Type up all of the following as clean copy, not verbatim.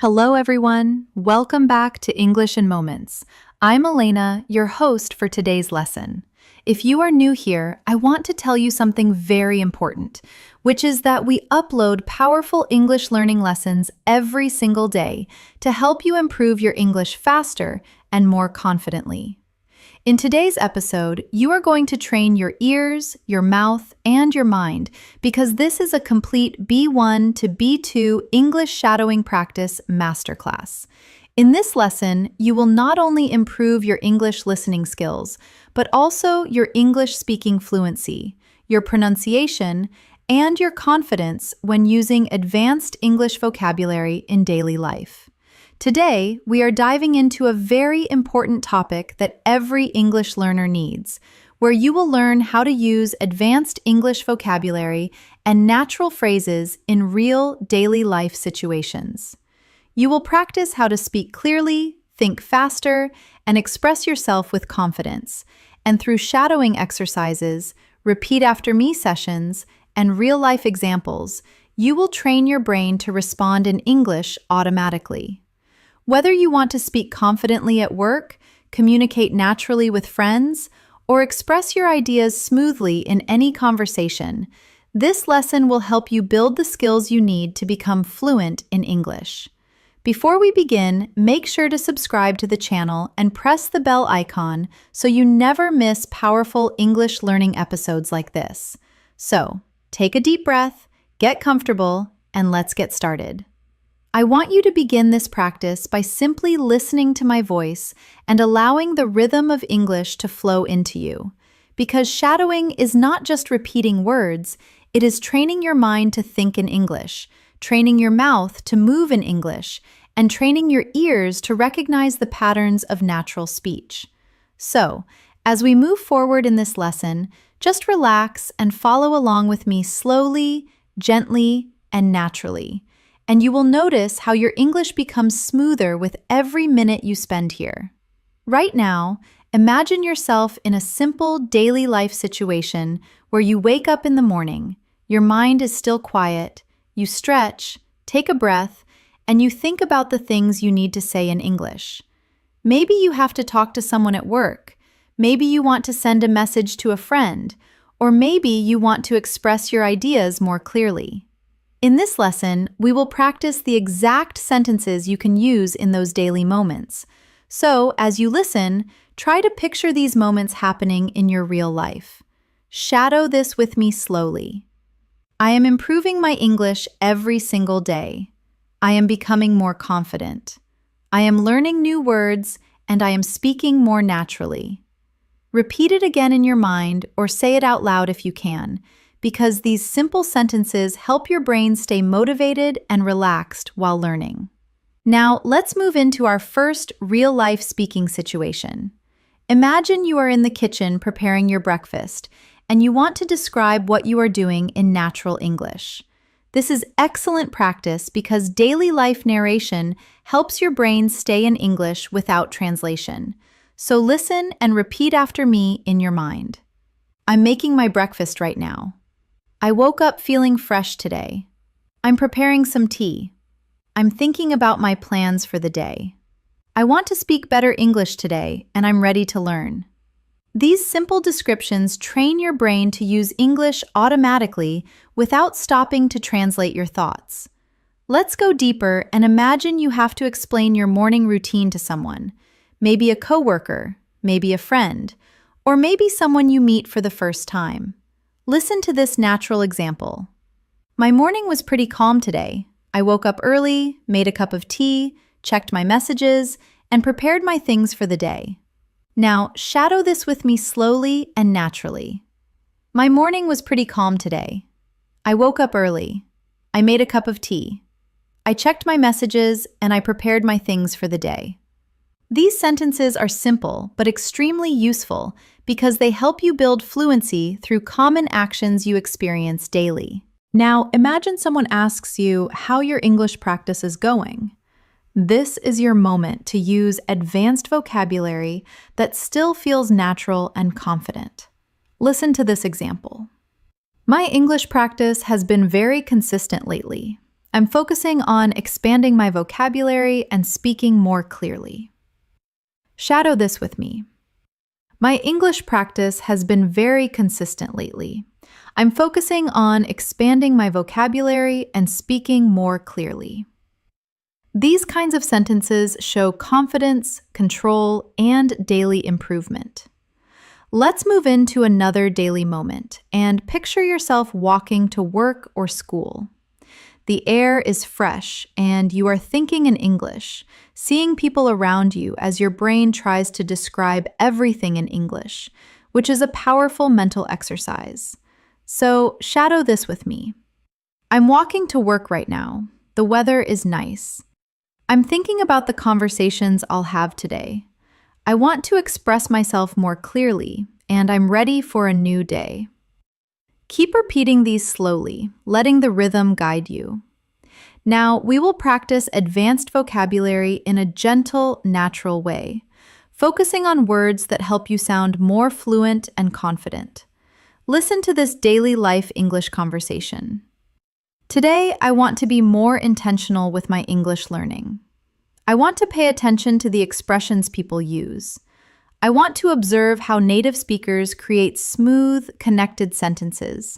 Hello, everyone. Welcome back to English in Moments. I'm Elena, your host for today's lesson. If you are new here, I want to tell you something very important, which is that we upload powerful English learning lessons every single day to help you improve your English faster and more confidently. In today's episode, you are going to train your ears, your mouth, and your mind because this is a complete B1 to B2 English shadowing practice masterclass. In this lesson, you will not only improve your English listening skills, but also your English speaking fluency, your pronunciation, and your confidence when using advanced English vocabulary in daily life. Today, we are diving into a very important topic that every English learner needs, where you will learn how to use advanced English vocabulary and natural phrases in real daily life situations. You will practice how to speak clearly, think faster, and express yourself with confidence. And through shadowing exercises, repeat after me sessions, and real-life examples, you will train your brain to respond in English automatically. Whether you want to speak confidently at work, communicate naturally with friends, or express your ideas smoothly in any conversation, this lesson will help you build the skills you need to become fluent in English. Before we begin, make sure to subscribe to the channel and press the bell icon so you never miss powerful English learning episodes like this. So, take a deep breath, get comfortable, and let's get started. I want you to begin this practice by simply listening to my voice and allowing the rhythm of English to flow into you. Because shadowing is not just repeating words, it is training your mind to think in English, training your mouth to move in English, and training your ears to recognize the patterns of natural speech. So, as we move forward in this lesson, just relax and follow along with me slowly, gently, and naturally. And you will notice how your English becomes smoother with every minute you spend here. Right now, imagine yourself in a simple daily life situation where you wake up in the morning, your mind is still quiet, you stretch, take a breath, and you think about the things you need to say in English. Maybe you have to talk to someone at work, maybe you want to send a message to a friend, or maybe you want to express your ideas more clearly. In this lesson, we will practice the exact sentences you can use in those daily moments. So, as you listen, try to picture these moments happening in your real life. Shadow this with me slowly. I am improving my English every single day. I am becoming more confident. I am learning new words, and I am speaking more naturally. Repeat it again in your mind or say it out loud if you can, because these simple sentences help your brain stay motivated and relaxed while learning. Now, let's move into our first real-life speaking situation. Imagine you are in the kitchen preparing your breakfast, and you want to describe what you are doing in natural English. This is excellent practice because daily life narration helps your brain stay in English without translation. So listen and repeat after me in your mind. I'm making my breakfast right now. I woke up feeling fresh today. I'm preparing some tea. I'm thinking about my plans for the day. I want to speak better English today, and I'm ready to learn. These simple descriptions train your brain to use English automatically without stopping to translate your thoughts. Let's go deeper and imagine you have to explain your morning routine to someone, maybe a coworker, maybe a friend, or maybe someone you meet for the first time. Listen to this natural example. My morning was pretty calm today. I woke up early, made a cup of tea, checked my messages, and prepared my things for the day. Now, shadow this with me slowly and naturally. My morning was pretty calm today. I woke up early. I made a cup of tea. I checked my messages, and I prepared my things for the day. These sentences are simple but extremely useful because they help you build fluency through common actions you experience daily. Now, imagine someone asks you how your English practice is going. This is your moment to use advanced vocabulary that still feels natural and confident. Listen to this example. My English practice has been very consistent lately. I'm focusing on expanding my vocabulary and speaking more clearly. Shadow this with me. My English practice has been very consistent lately. I'm focusing on expanding my vocabulary and speaking more clearly. These kinds of sentences show confidence, control, and daily improvement. Let's move into another daily moment and picture yourself walking to work or school. The air is fresh and you are thinking in English, seeing people around you as your brain tries to describe everything in English, which is a powerful mental exercise. So, shadow this with me. I'm walking to work right now. The weather is nice. I'm thinking about the conversations I'll have today. I want to express myself more clearly, and I'm ready for a new day. Keep repeating these slowly, letting the rhythm guide you. Now, we will practice advanced vocabulary in a gentle, natural way, focusing on words that help you sound more fluent and confident. Listen to this daily life English conversation. Today, I want to be more intentional with my English learning. I want to pay attention to the expressions people use. I want to observe how native speakers create smooth, connected sentences,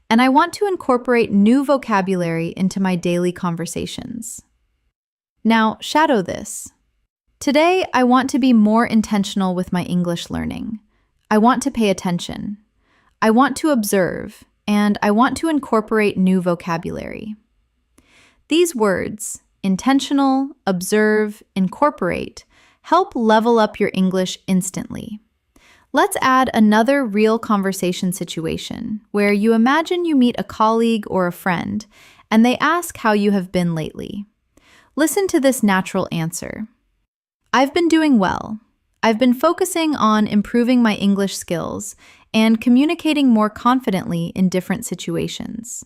and I want to incorporate new vocabulary into my daily conversations. Now, shadow this. Today, I want to be more intentional with my English learning. I want to pay attention. I want to observe, and I want to incorporate new vocabulary. These words, intentional, observe, incorporate, help level up your English instantly. Let's add another real conversation situation where you imagine you meet a colleague or a friend and they ask how you have been lately. Listen to this natural answer. I've been doing well. I've been focusing on improving my English skills and communicating more confidently in different situations.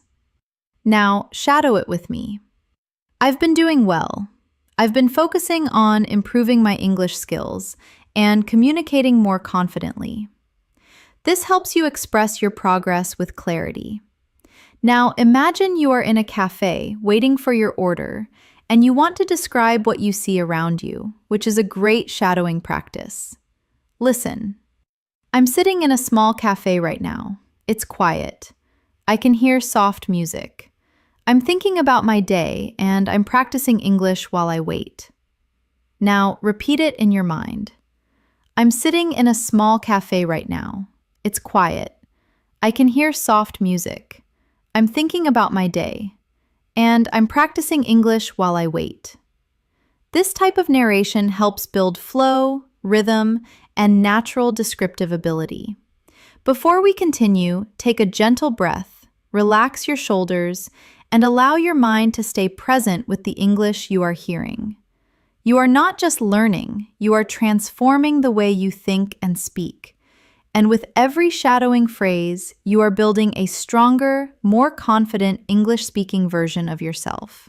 Now, shadow it with me. I've been doing well. I've been focusing on improving my English skills and communicating more confidently. This helps you express your progress with clarity. Now, imagine you are in a cafe waiting for your order, and you want to describe what you see around you, which is a great shadowing practice. Listen. I'm sitting in a small cafe right now. It's quiet. I can hear soft music. I'm thinking about my day, and I'm practicing English while I wait. Now, repeat it in your mind. I'm sitting in a small cafe right now. It's quiet. I can hear soft music. I'm thinking about my day, and I'm practicing English while I wait. This type of narration helps build flow, rhythm, and natural descriptive ability. Before we continue, take a gentle breath, relax your shoulders, and allow your mind to stay present with the English you are hearing. You are not just learning, you are transforming the way you think and speak. And with every shadowing phrase, you are building a stronger, more confident English-speaking version of yourself.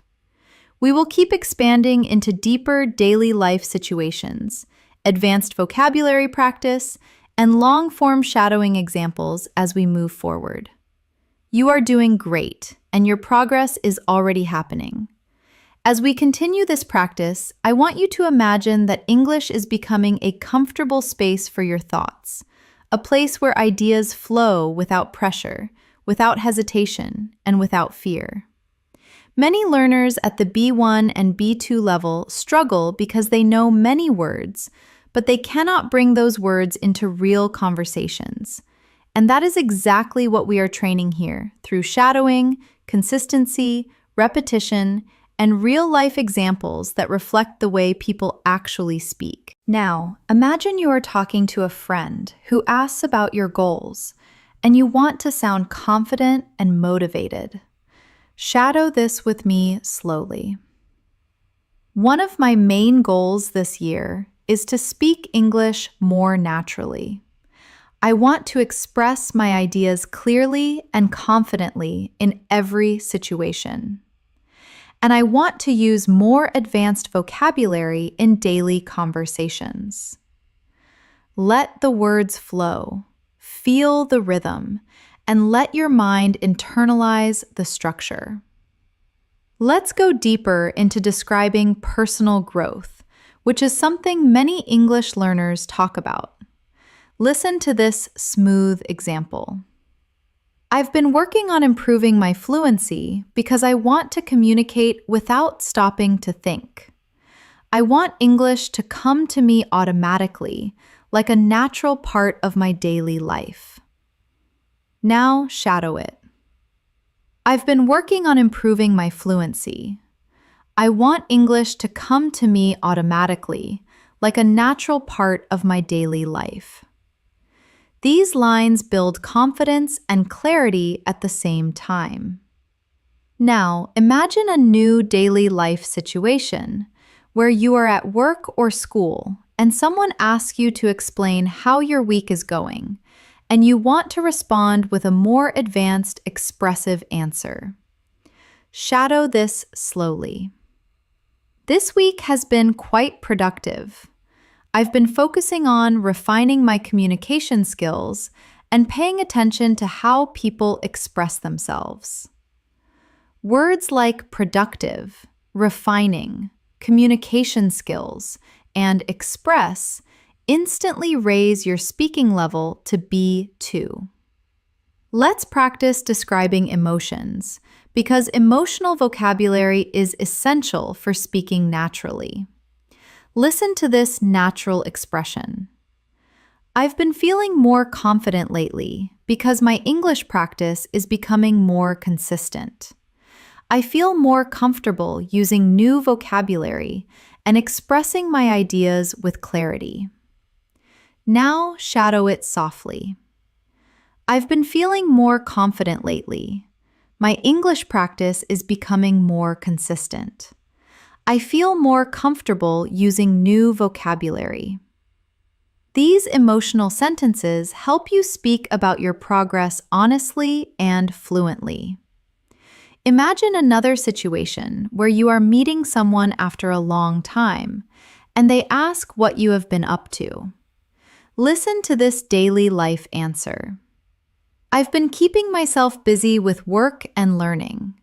We will keep expanding into deeper daily life situations, advanced vocabulary practice, and long-form shadowing examples as we move forward. You are doing great, and your progress is already happening. As we continue this practice, I want you to imagine that English is becoming a comfortable space for your thoughts, a place where ideas flow without pressure, without hesitation, and without fear. Many learners at the B1 and B2 level struggle because they know many words, but they cannot bring those words into real conversations. And that is exactly what we are training here through shadowing, consistency, repetition, and real-life examples that reflect the way people actually speak. Now, imagine you are talking to a friend who asks about your goals, and you want to sound confident and motivated. Shadow this with me slowly. One of my main goals this year is to speak English more naturally. I want to express my ideas clearly and confidently in every situation. And I want to use more advanced vocabulary in daily conversations. Let the words flow, feel the rhythm, and let your mind internalize the structure. Let's go deeper into describing personal growth, which is something many English learners talk about. Listen to this smooth example. I've been working on improving my fluency because I want to communicate without stopping to think. I want English to come to me automatically, like a natural part of my daily life. Now shadow it. I've been working on improving my fluency. I want English to come to me automatically, like a natural part of my daily life. These lines build confidence and clarity at the same time. Now, imagine a new daily life situation where you are at work or school and someone asks you to explain how your week is going, and you want to respond with a more advanced, expressive answer. Shadow this slowly. This week has been quite productive. I've been focusing on refining my communication skills and paying attention to how people express themselves. Words like productive, refining, communication skills, and express instantly raise your speaking level to B2. Let's practice describing emotions, because emotional vocabulary is essential for speaking naturally. Listen to this natural expression. I've been feeling more confident lately because my English practice is becoming more consistent. I feel more comfortable using new vocabulary and expressing my ideas with clarity. Now shadow it softly. I've been feeling more confident lately. My English practice is becoming more consistent. I feel more comfortable using new vocabulary. These emotional sentences help you speak about your progress honestly and fluently. Imagine another situation where you are meeting someone after a long time, and they ask what you have been up to. Listen to this daily life answer. I've been keeping myself busy with work and learning.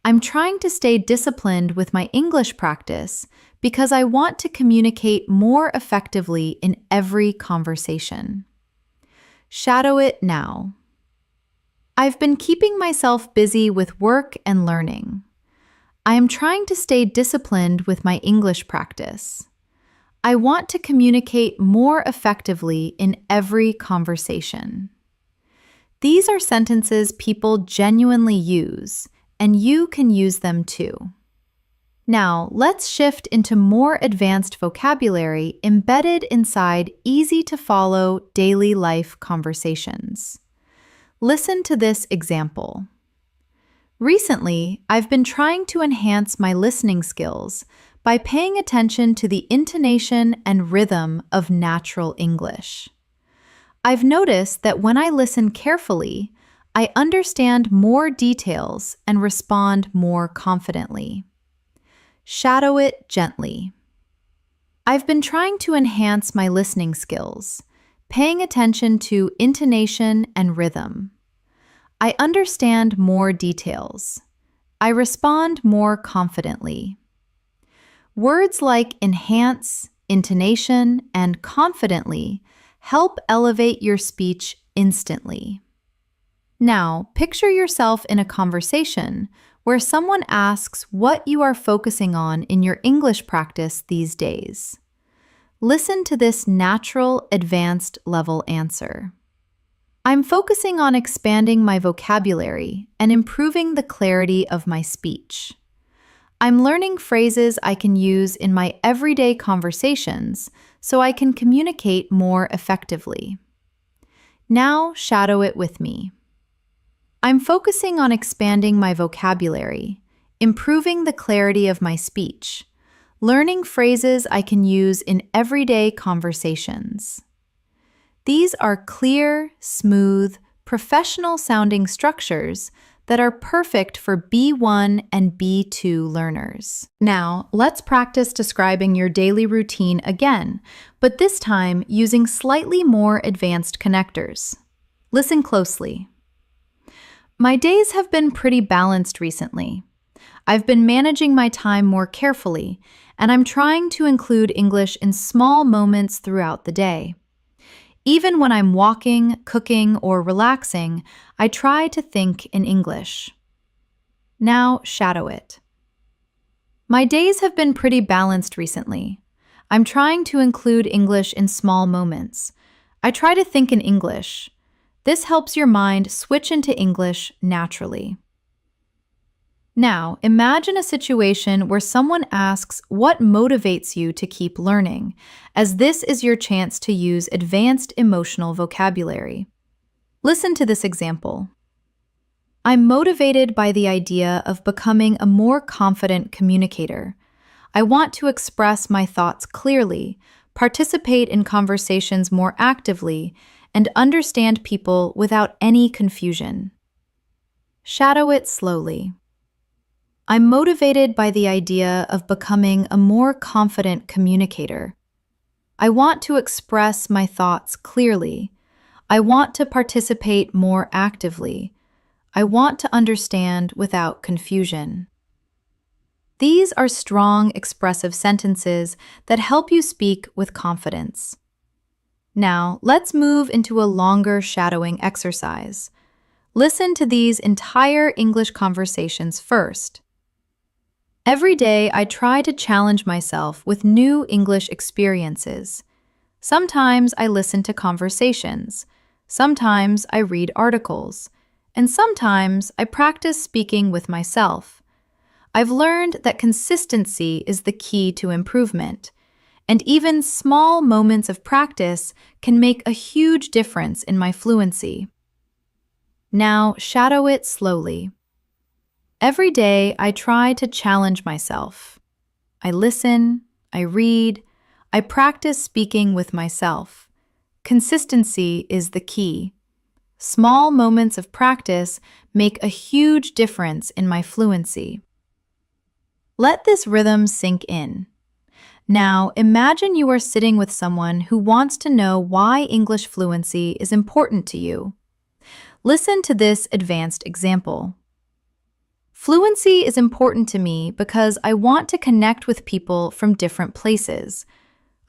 I'm trying to stay disciplined with my English practice because I want to communicate more effectively in every conversation. Shadow it now. I've been keeping myself busy with work and learning. I am trying to stay disciplined with my English practice. I want to communicate more effectively in every conversation. These are sentences people genuinely use, and you can use them too. Now, let's shift into more advanced vocabulary embedded inside easy-to-follow daily life conversations. Listen to this example. Recently, I've been trying to enhance my listening skills by paying attention to the intonation and rhythm of natural English. I've noticed that when I listen carefully, I understand more details and respond more confidently. Shadow it gently. I've been trying to enhance my listening skills, paying attention to intonation and rhythm. I understand more details. I respond more confidently. Words like enhance, intonation, and confidently help elevate your speech instantly. Now, picture yourself in a conversation where someone asks what you are focusing on in your English practice these days. Listen to this natural, advanced level answer. I'm focusing on expanding my vocabulary and improving the clarity of my speech. I'm learning phrases I can use in my everyday conversations so I can communicate more effectively. Now shadow it with me. I'm focusing on expanding my vocabulary, improving the clarity of my speech, learning phrases I can use in everyday conversations. These are clear, smooth, professional-sounding structures that are perfect for B1 and B2 learners. Now, let's practice describing your daily routine again, but this time using slightly more advanced connectors. Listen closely. My days have been pretty balanced recently. I've been managing my time more carefully, and I'm trying to include English in small moments throughout the day. Even when I'm walking, cooking, or relaxing, I try to think in English. Now, shadow it. My days have been pretty balanced recently. I'm trying to include English in small moments. I try to think in English. This helps your mind switch into English naturally. Now, imagine a situation where someone asks what motivates you to keep learning, as this is your chance to use advanced emotional vocabulary. Listen to this example. I'm motivated by the idea of becoming a more confident communicator. I want to express my thoughts clearly, participate in conversations more actively, and understand people without any confusion. Shadow it slowly. I'm motivated by the idea of becoming a more confident communicator. I want to express my thoughts clearly. I want to participate more actively. I want to understand without confusion. These are strong, expressive sentences that help you speak with confidence. Now, let's move into a longer shadowing exercise. Listen to these entire English conversations first. Every day, I try to challenge myself with new English experiences. Sometimes I listen to conversations. Sometimes I read articles. And sometimes I practice speaking with myself. I've learned that consistency is the key to improvement, and even small moments of practice can make a huge difference in my fluency. Now, shadow it slowly. Every day, I try to challenge myself. I listen, I read, I practice speaking with myself. Consistency is the key. Small moments of practice make a huge difference in my fluency. Let this rhythm sink in. Now, imagine you are sitting with someone who wants to know why English fluency is important to you. Listen to this advanced example. Fluency is important to me because I want to connect with people from different places.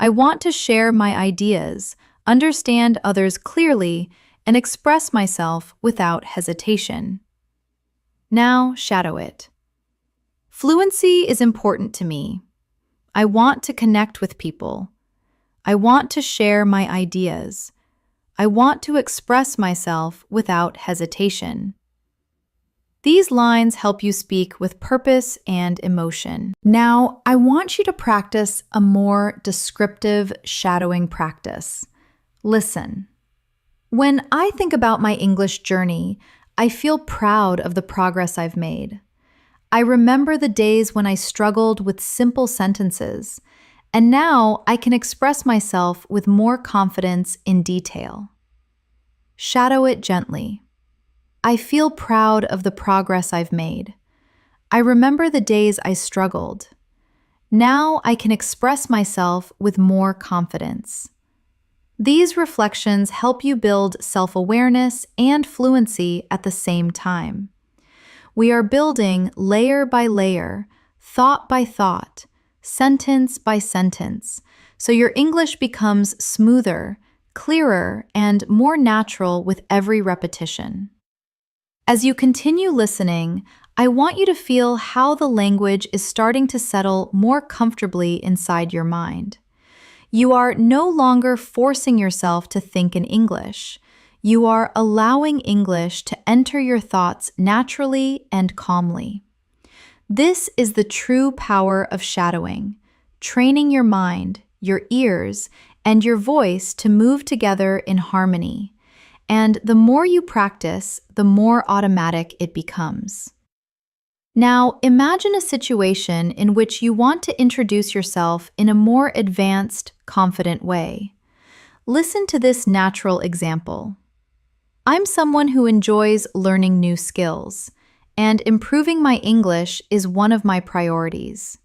I want to share my ideas, understand others clearly, and express myself without hesitation. Now, shadow it. Fluency is important to me. I want to connect with people. I want to share my ideas. I want to express myself without hesitation. These lines help you speak with purpose and emotion. Now, I want you to practice a more descriptive shadowing practice. Listen. When I think about my English journey, I feel proud of the progress I've made. I remember the days when I struggled with simple sentences, and now I can express myself with more confidence in detail. Shadow it gently. I feel proud of the progress I've made. I remember the days I struggled. Now I can express myself with more confidence. These reflections help you build self-awareness and fluency at the same time. We are building layer by layer, thought by thought, sentence by sentence, so your English becomes smoother, clearer, and more natural with every repetition. As you continue listening, I want you to feel how the language is starting to settle more comfortably inside your mind. You are no longer forcing yourself to think in English. You are allowing English to enter your thoughts naturally and calmly. This is the true power of shadowing, training your mind, your ears, and your voice to move together in harmony. And the more you practice, the more automatic it becomes. Now, imagine a situation in which you want to introduce yourself in a more advanced, confident way. Listen to this natural example. I'm someone who enjoys learning new skills, and improving my English is one of my priorities.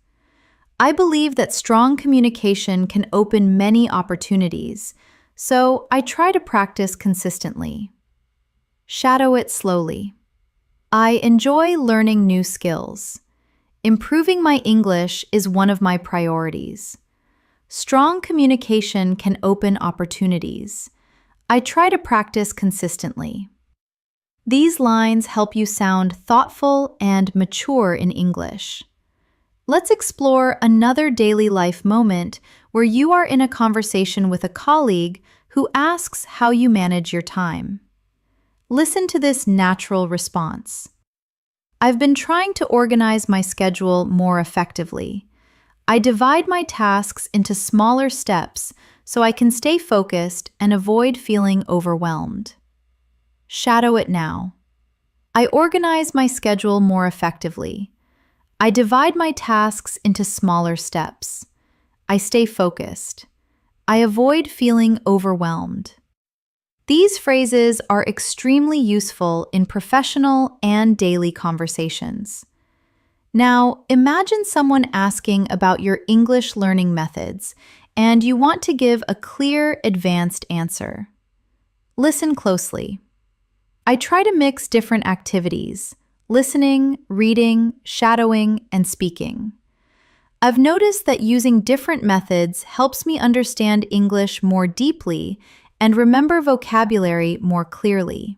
I believe that strong communication can open many opportunities, so I try to practice consistently. Shadow it slowly. I enjoy learning new skills. Improving my English is one of my priorities. Strong communication can open opportunities. I try to practice consistently. These lines help you sound thoughtful and mature in English. Let's explore another daily life moment where you are in a conversation with a colleague who asks how you manage your time. Listen to this natural response. I've been trying to organize my schedule more effectively. I divide my tasks into smaller steps so I can stay focused and avoid feeling overwhelmed. Shadow it now. I organize my schedule more effectively. I divide my tasks into smaller steps. I stay focused. I avoid feeling overwhelmed. These phrases are extremely useful in professional and daily conversations. Now, imagine someone asking about your English learning methods, and you want to give a clear, advanced answer. Listen closely. I try to mix different activities: listening, reading, shadowing, and speaking. I've noticed that using different methods helps me understand English more deeply and remember vocabulary more clearly.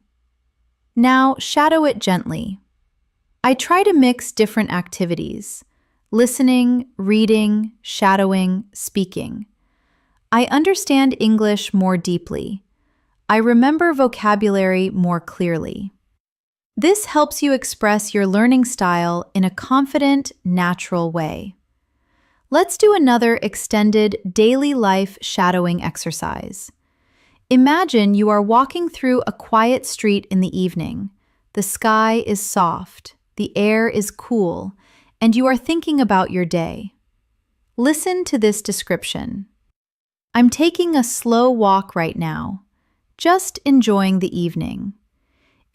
Now, shadow it gently. I try to mix different activities: listening, reading, shadowing, speaking. I understand English more deeply. I remember vocabulary more clearly. This helps you express your learning style in a confident, natural way. Let's do another extended daily life shadowing exercise. Imagine you are walking through a quiet street in the evening. The sky is soft, the air is cool, and you are thinking about your day. Listen to this description. I'm taking a slow walk right now, just enjoying the evening.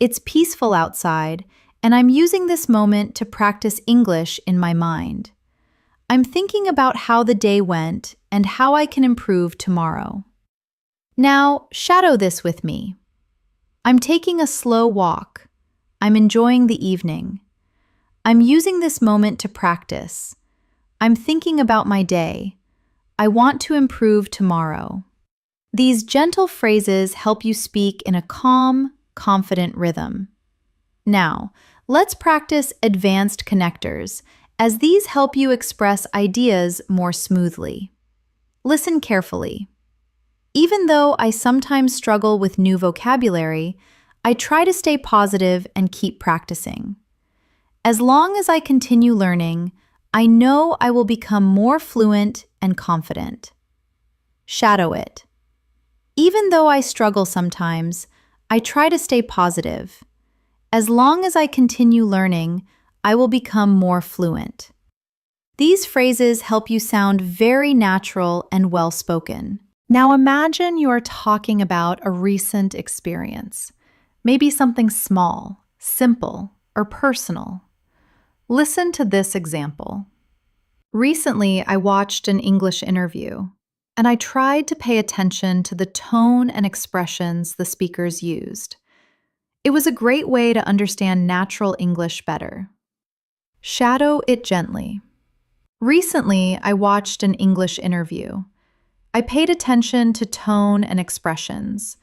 It's peaceful outside, and I'm using this moment to practice English in my mind. I'm thinking about how the day went and how I can improve tomorrow. Now, shadow this with me. I'm taking a slow walk. I'm enjoying the evening. I'm using this moment to practice. I'm thinking about my day. I want to improve tomorrow. These gentle phrases help you speak in a calm, confident rhythm. Now, let's practice advanced connectors, as these help you express ideas more smoothly. Listen carefully. Even though I sometimes struggle with new vocabulary, I try to stay positive and keep practicing. As long as I continue learning, I know I will become more fluent and confident. Shadow it. Even though I struggle sometimes, I try to stay positive. As long as I continue learning, I will become more fluent. These phrases help you sound very natural and well-spoken. Now imagine you are talking about a recent experience, maybe something small, simple, or personal. Listen to this example. Recently, I watched an English interview, and I tried to pay attention to the tone and expressions the speakers used. It was a great way to understand natural English better. Shadow it gently. Recently, I watched an English interview. I paid attention to tone and expressions.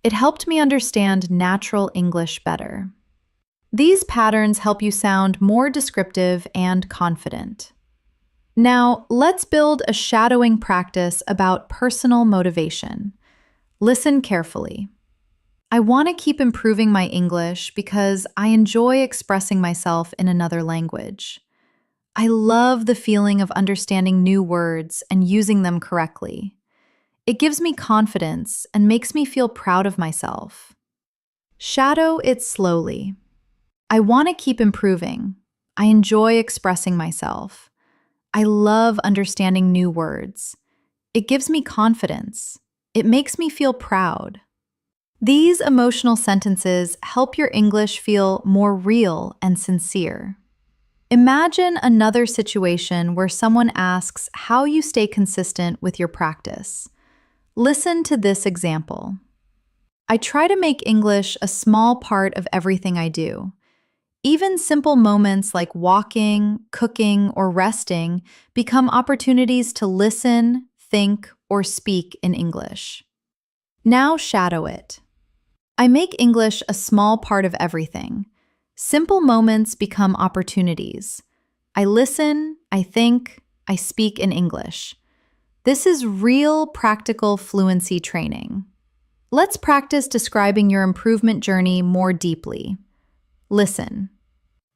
It helped me understand natural English better. These patterns help you sound more descriptive and confident. Now, let's build a shadowing practice about personal motivation. Listen carefully. I want to keep improving my English because I enjoy expressing myself in another language. I love the feeling of understanding new words and using them correctly. It gives me confidence and makes me feel proud of myself. Shadow it slowly. I want to keep improving. I enjoy expressing myself. I love understanding new words. It gives me confidence. It makes me feel proud. These emotional sentences help your English feel more real and sincere. Imagine another situation where someone asks how you stay consistent with your practice. Listen to this example. I try to make English a small part of everything I do. Even simple moments like walking, cooking, or resting become opportunities to listen, think, or speak in English. Now shadow it. I make English a small part of everything. Simple moments become opportunities. I listen, I think, I speak in English. This is real practical fluency training. Let's practice describing your improvement journey more deeply. Listen.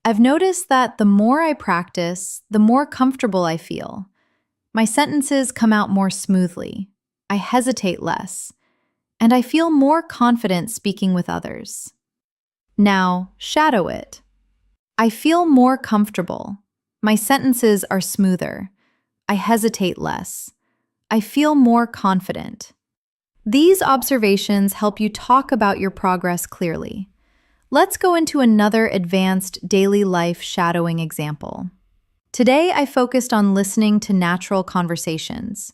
I've noticed that the more I practice, the more comfortable I feel. My sentences come out more smoothly. I hesitate less. And I feel more confident speaking with others. Now, shadow it. I feel more comfortable. My sentences are smoother. I hesitate less. I feel more confident. These observations help you talk about your progress clearly. Let's go into another advanced daily life shadowing example. Today, I focused on listening to natural conversations.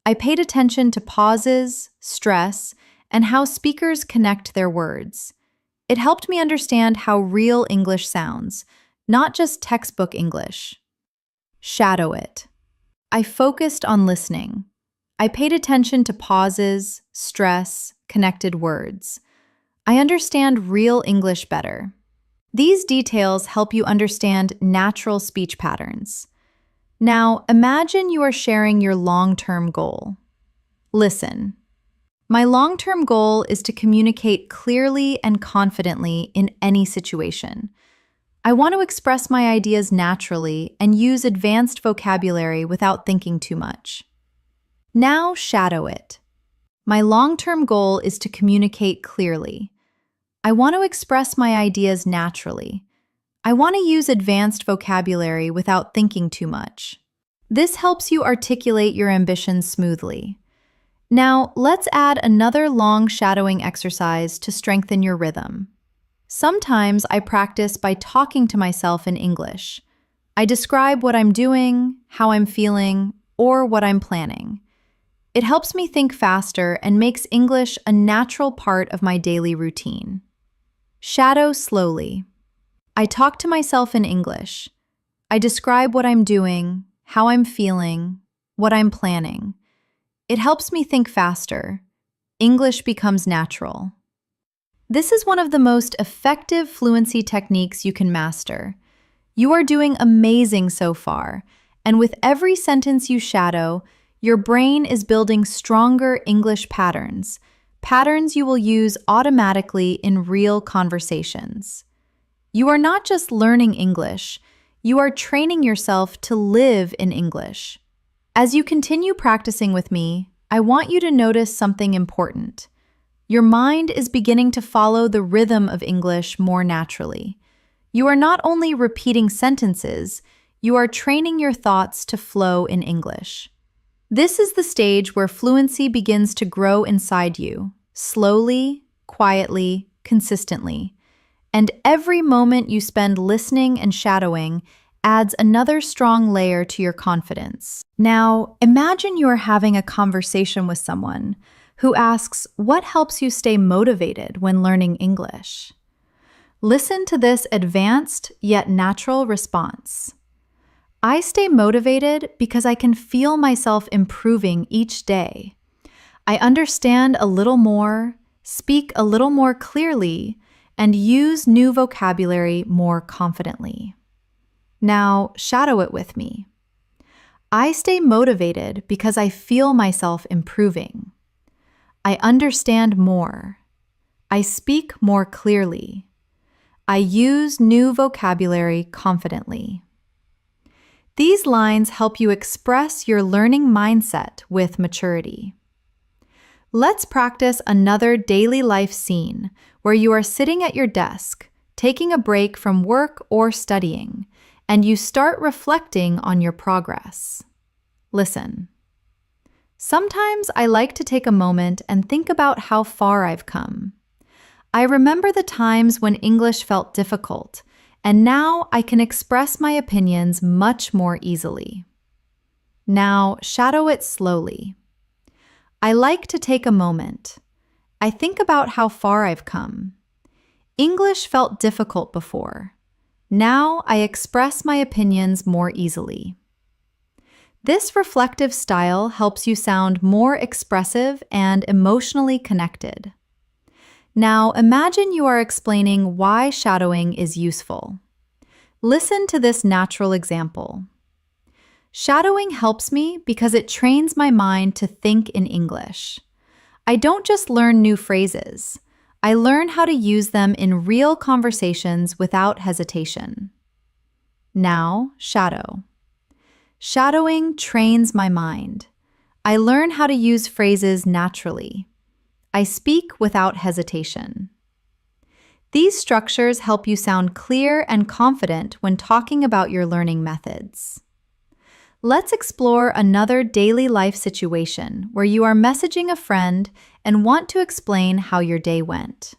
I paid attention to pauses, stress, and how speakers connect their words. It helped me understand how real English sounds, not just textbook English. Shadow it. I focused on listening. I paid attention to pauses, stress, connected words. I understand real English better. These details help you understand natural speech patterns. Now, imagine you are sharing your long-term goal. Listen. My long-term goal is to communicate clearly and confidently in any situation. I want to express my ideas naturally and use advanced vocabulary without thinking too much. Now shadow it. My long-term goal is to communicate clearly. I want to express my ideas naturally. I want to use advanced vocabulary without thinking too much. This helps you articulate your ambitions smoothly. Now, let's add another long shadowing exercise to strengthen your rhythm. Sometimes I practice by talking to myself in English. I describe what I'm doing, how I'm feeling, or what I'm planning. It helps me think faster and makes English a natural part of my daily routine. Shadow slowly. I talk to myself in English. I describe what I'm doing, how I'm feeling, what I'm planning. It helps me think faster. English becomes natural. This is one of the most effective fluency techniques you can master. You are doing amazing so far, and with every sentence you shadow, your brain is building stronger English patterns, patterns you will use automatically in real conversations. You are not just learning English, you are training yourself to live in English. As you continue practicing with me, I want you to notice something important. Your mind is beginning to follow the rhythm of English more naturally. You are not only repeating sentences, you are training your thoughts to flow in English. This is the stage where fluency begins to grow inside you, slowly, quietly, consistently. And every moment you spend listening and shadowing adds another strong layer to your confidence. Now, imagine you are having a conversation with someone who asks, "What helps you stay motivated when learning English?" Listen to this advanced yet natural response. I stay motivated because I can feel myself improving each day. I understand a little more, speak a little more clearly, and use new vocabulary more confidently. Now, shadow it with me. I stay motivated because I feel myself improving. I understand more. I speak more clearly. I use new vocabulary confidently. These lines help you express your learning mindset with maturity. Let's practice another daily life scene where you are sitting at your desk, taking a break from work or studying, and you start reflecting on your progress. Listen. Sometimes I like to take a moment and think about how far I've come. I remember the times when English felt difficult, and now I can express my opinions much more easily. Now, shadow it slowly. I like to take a moment. I think about how far I've come. English felt difficult before. Now I express my opinions more easily. This reflective style helps you sound more expressive and emotionally connected. Now imagine you are explaining why shadowing is useful. Listen to this natural example. Shadowing helps me because it trains my mind to think in English. I don't just learn new phrases. I learn how to use them in real conversations without hesitation. Now, shadow. Shadowing trains my mind. I learn how to use phrases naturally. I speak without hesitation. These structures help you sound clear and confident when talking about your learning methods. Let's explore another daily life situation where you are messaging a friend and want to explain how your day went.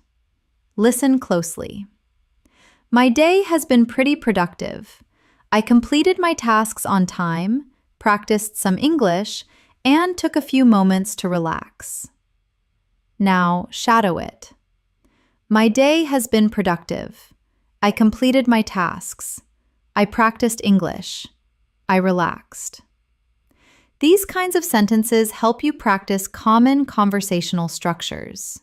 Listen closely. My day has been pretty productive. I completed my tasks on time, practiced some English, and took a few moments to relax. Now, shadow it. My day has been productive. I completed my tasks. I practiced English. I relaxed. These kinds of sentences help you practice common conversational structures.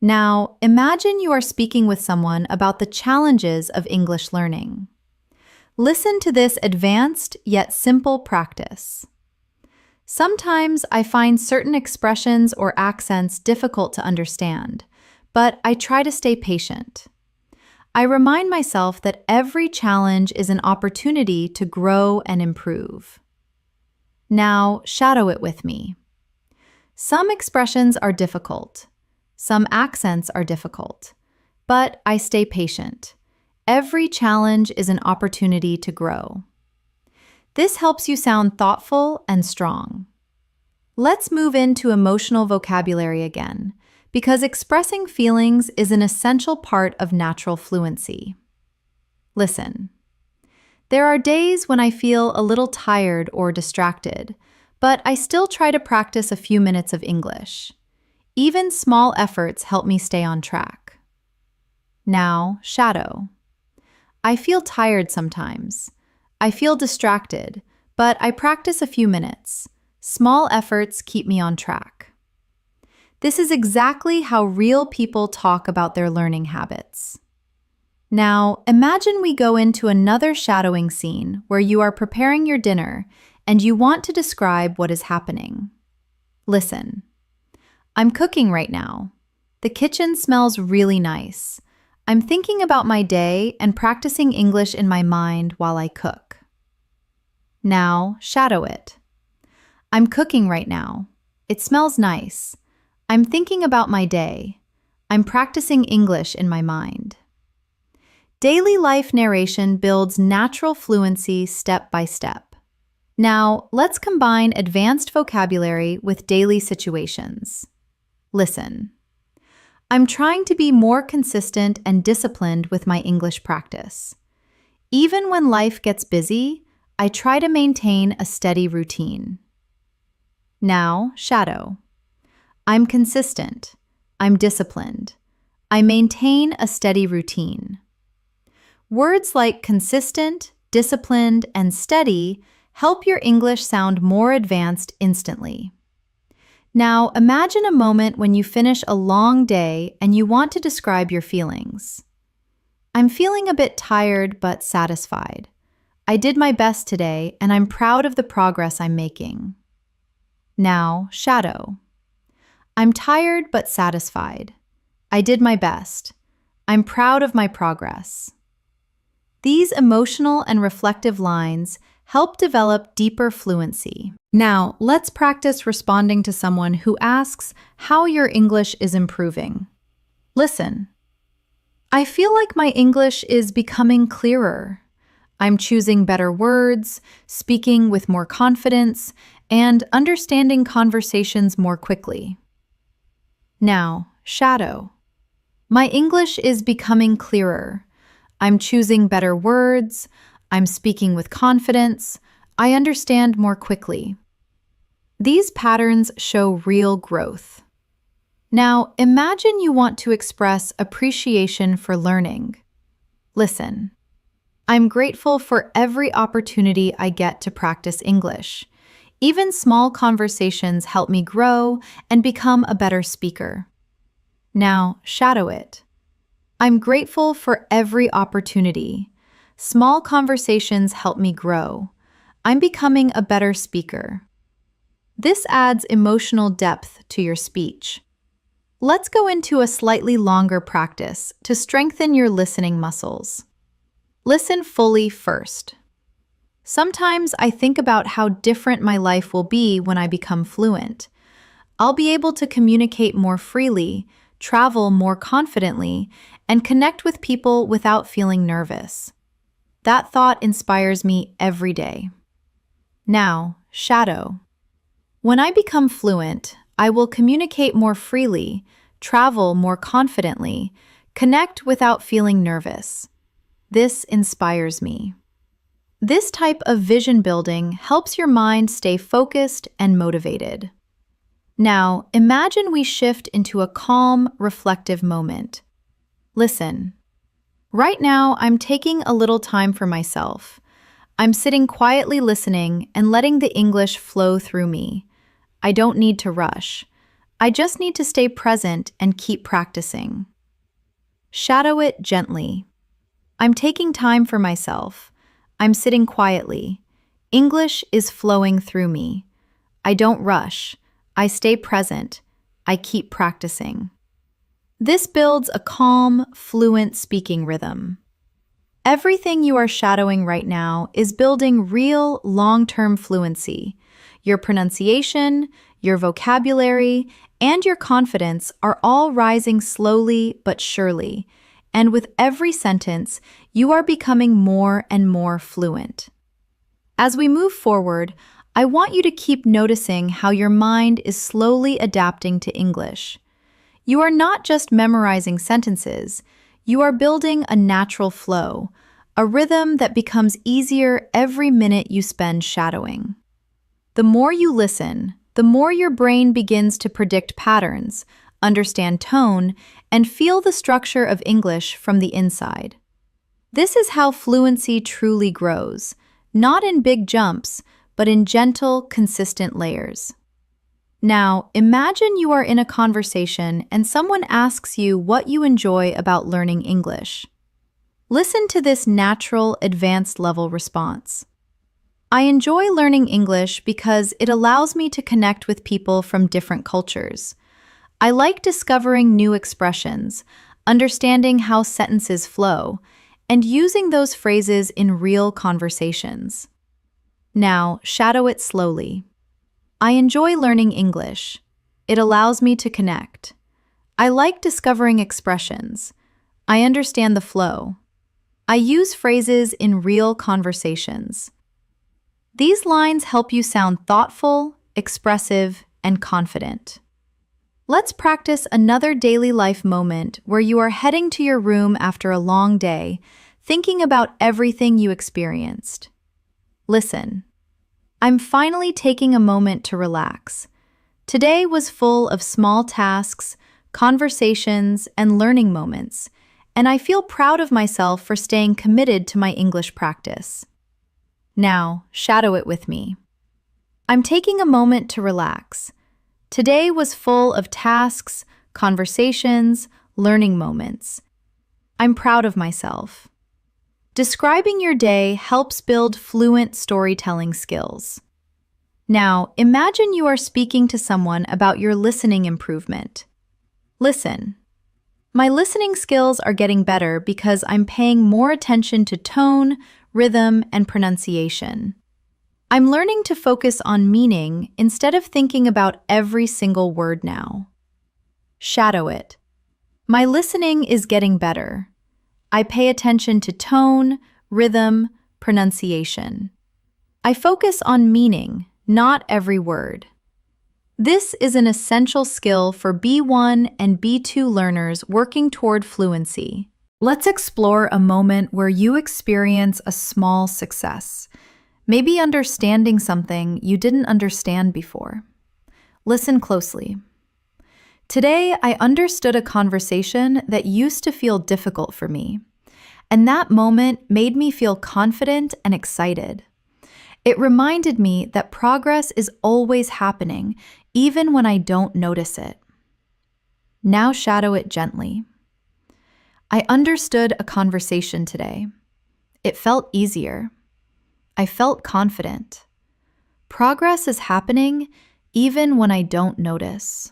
Now, imagine you are speaking with someone about the challenges of English learning. Listen to this advanced yet simple practice. Sometimes I find certain expressions or accents difficult to understand, but I try to stay patient. I remind myself that every challenge is an opportunity to grow and improve. Now, shadow it with me. Some expressions are difficult. Some accents are difficult. But I stay patient. Every challenge is an opportunity to grow. This helps you sound thoughtful and strong. Let's move into emotional vocabulary again, because expressing feelings is an essential part of natural fluency. Listen. There are days when I feel a little tired or distracted, but I still try to practice a few minutes of English. Even small efforts help me stay on track. Now, shadow. I feel tired sometimes. I feel distracted, but I practice a few minutes. Small efforts keep me on track. This is exactly how real people talk about their learning habits. Now, imagine we go into another shadowing scene where you are preparing your dinner and you want to describe what is happening. Listen. I'm cooking right now. The kitchen smells really nice. I'm thinking about my day and practicing English in my mind while I cook. Now, shadow it. I'm cooking right now. It smells nice. I'm thinking about my day. I'm practicing English in my mind. Daily life narration builds natural fluency step by step. Now, let's combine advanced vocabulary with daily situations. Listen. I'm trying to be more consistent and disciplined with my English practice. Even when life gets busy, I try to maintain a steady routine. Now, shadow. I'm consistent. I'm disciplined. I maintain a steady routine. Words like consistent, disciplined, and steady help your English sound more advanced instantly. Now, imagine a moment when you finish a long day and you want to describe your feelings. I'm feeling a bit tired but satisfied. I did my best today and I'm proud of the progress I'm making. Now, shadow. I'm tired but satisfied. I did my best. I'm proud of my progress. These emotional and reflective lines help develop deeper fluency. Now, let's practice responding to someone who asks how your English is improving. Listen. I feel like my English is becoming clearer. I'm choosing better words, speaking with more confidence, and understanding conversations more quickly. Now, shadow. My English is becoming clearer. I'm choosing better words. I'm speaking with confidence. I understand more quickly. These patterns show real growth. Now, imagine you want to express appreciation for learning. Listen. I'm grateful for every opportunity I get to practice English. Even small conversations help me grow and become a better speaker. Now, shadow it. I'm grateful for every opportunity. Small conversations help me grow. I'm becoming a better speaker. This adds emotional depth to your speech. Let's go into a slightly longer practice to strengthen your listening muscles. Listen fully first. Sometimes I think about how different my life will be when I become fluent. I'll be able to communicate more freely, travel more confidently, and connect with people without feeling nervous. That thought inspires me every day. Now, shadow. When I become fluent, I will communicate more freely, travel more confidently, connect without feeling nervous. This inspires me. This type of vision building helps your mind stay focused and motivated. Now, imagine we shift into a calm, reflective moment. Listen. Right now, I'm taking a little time for myself. I'm sitting quietly listening and letting the English flow through me. I don't need to rush. I just need to stay present and keep practicing. Shadow it gently. I'm taking time for myself. I'm sitting quietly. English is flowing through me. I don't rush. I stay present. I keep practicing. This builds a calm, fluent speaking rhythm. Everything you are shadowing right now is building real, long-term fluency. Your pronunciation, your vocabulary, and your confidence are all rising slowly but surely, and with every sentence, you are becoming more and more fluent. As we move forward, I want you to keep noticing how your mind is slowly adapting to English. You are not just memorizing sentences, you are building a natural flow, a rhythm that becomes easier every minute you spend shadowing. The more you listen, the more your brain begins to predict patterns, understand tone, and feel the structure of English from the inside. This is how fluency truly grows, not in big jumps, but in gentle, consistent layers. Now, imagine you are in a conversation and someone asks you what you enjoy about learning English. Listen to this natural, advanced level response. I enjoy learning English because it allows me to connect with people from different cultures. I like discovering new expressions, understanding how sentences flow, and using those phrases in real conversations. Now, shadow it slowly. I enjoy learning English. It allows me to connect. I like discovering expressions. I understand the flow. I use phrases in real conversations. These lines help you sound thoughtful, expressive, and confident. Let's practice another daily life moment where you are heading to your room after a long day, thinking about everything you experienced. Listen. I'm finally taking a moment to relax. Today was full of small tasks, conversations, and learning moments, and I feel proud of myself for staying committed to my English practice. Now, shadow it with me. I'm taking a moment to relax. Today was full of tasks, conversations, learning moments. I'm proud of myself. Describing your day helps build fluent storytelling skills. Now, imagine you are speaking to someone about your listening improvement. Listen. My listening skills are getting better because I'm paying more attention to tone, rhythm, and pronunciation. I'm learning to focus on meaning instead of thinking about every single word now. Shadow it. My listening is getting better. I pay attention to tone, rhythm, pronunciation. I focus on meaning, not every word. This is an essential skill for B1 and B2 learners working toward fluency. Let's explore a moment where you experience a small success, maybe understanding something you didn't understand before. Listen closely. Today, I understood a conversation that used to feel difficult for me. And that moment made me feel confident and excited. It reminded me that progress is always happening, even when I don't notice it. Now shadow it gently. I understood a conversation today. It felt easier. I felt confident. Progress is happening even when I don't notice.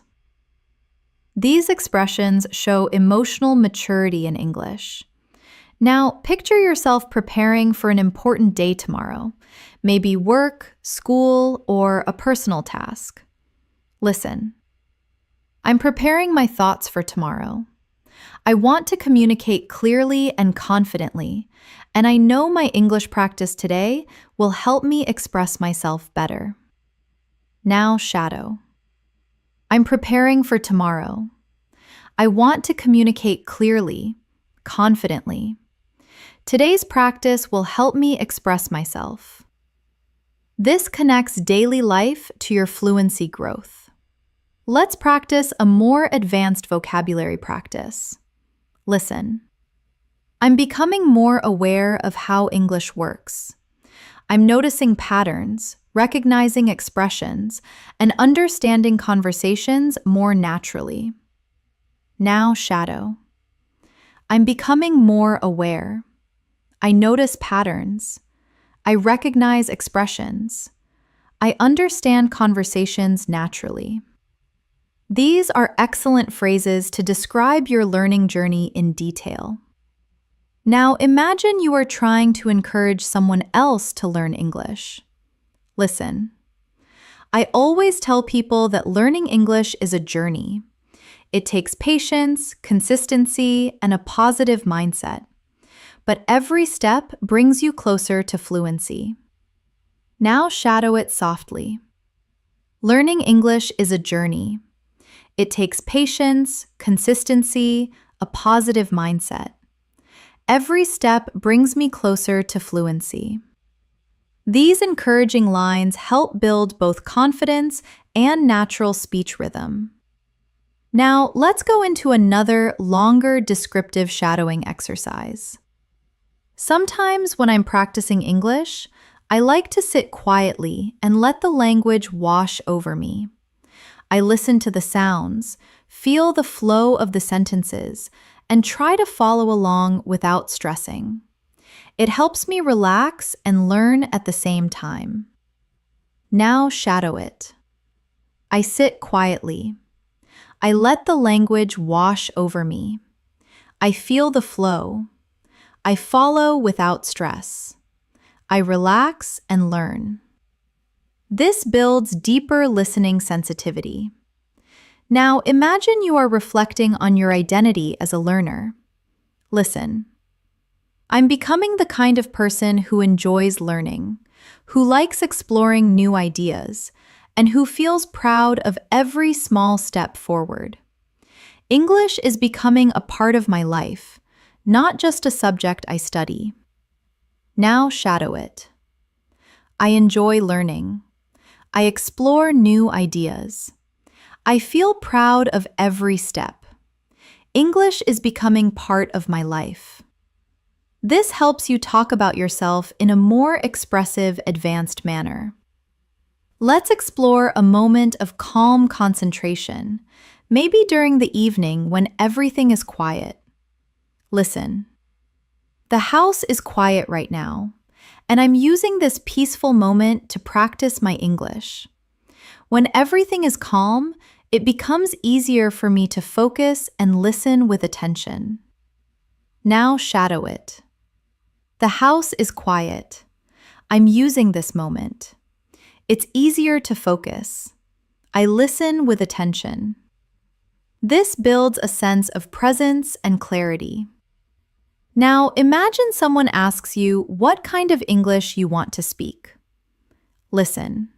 These expressions show emotional maturity in English. Now, picture yourself preparing for an important day tomorrow, maybe work, school, or a personal task. Listen. I'm preparing my thoughts for tomorrow. I want to communicate clearly and confidently, and I know my English practice today will help me express myself better. Now shadow. I'm preparing for tomorrow. I want to communicate clearly, confidently. Today's practice will help me express myself. This connects daily life to your fluency growth. Let's practice a more advanced vocabulary practice. Listen. I'm becoming more aware of how English works. I'm noticing patterns, recognizing expressions, and understanding conversations more naturally. Now shadow. I'm becoming more aware. I notice patterns. I recognize expressions. I understand conversations naturally. These are excellent phrases to describe your learning journey in detail. Now imagine you are trying to encourage someone else to learn English. Listen. I always tell people that learning English is a journey. It takes patience, consistency, and a positive mindset. But every step brings you closer to fluency. Now shadow it softly. Learning English is a journey. It takes patience, consistency, a positive mindset. Every step brings me closer to fluency. These encouraging lines help build both confidence and natural speech rhythm. Now, let's go into another longer descriptive shadowing exercise. Sometimes when I'm practicing English, I like to sit quietly and let the language wash over me. I listen to the sounds, feel the flow of the sentences, and try to follow along without stressing. It helps me relax and learn at the same time. Now shadow it. I sit quietly. I let the language wash over me. I feel the flow. I follow without stress. I relax and learn. This builds deeper listening sensitivity. Now imagine you are reflecting on your identity as a learner. Listen. I'm becoming the kind of person who enjoys learning, who likes exploring new ideas, and who feels proud of every small step forward. English is becoming a part of my life, not just a subject I study. Now shadow it. I enjoy learning. I explore new ideas. I feel proud of every step. English is becoming part of my life. This helps you talk about yourself in a more expressive, advanced manner. Let's explore a moment of calm concentration, maybe during the evening when everything is quiet. Listen. The house is quiet right now, and I'm using this peaceful moment to practice my English. When everything is calm, it becomes easier for me to focus and listen with attention. Now shadow it. The house is quiet. I'm using this moment. It's easier to focus. I listen with attention. This builds a sense of presence and clarity. Now imagine someone asks you what kind of English you want to speak. Listen.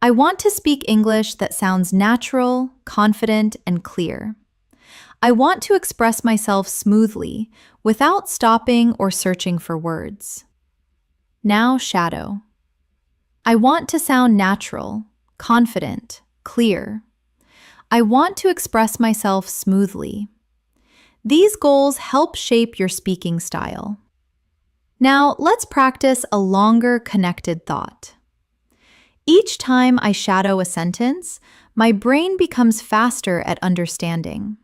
I want to speak English that sounds natural, confident, and clear. I want to express myself smoothly without stopping or searching for words. Now shadow. I want to sound natural, confident, clear. I want to express myself smoothly. These goals help shape your speaking style. Now, let's practice a longer connected thought. Each time I shadow a sentence, my brain becomes faster at understanding.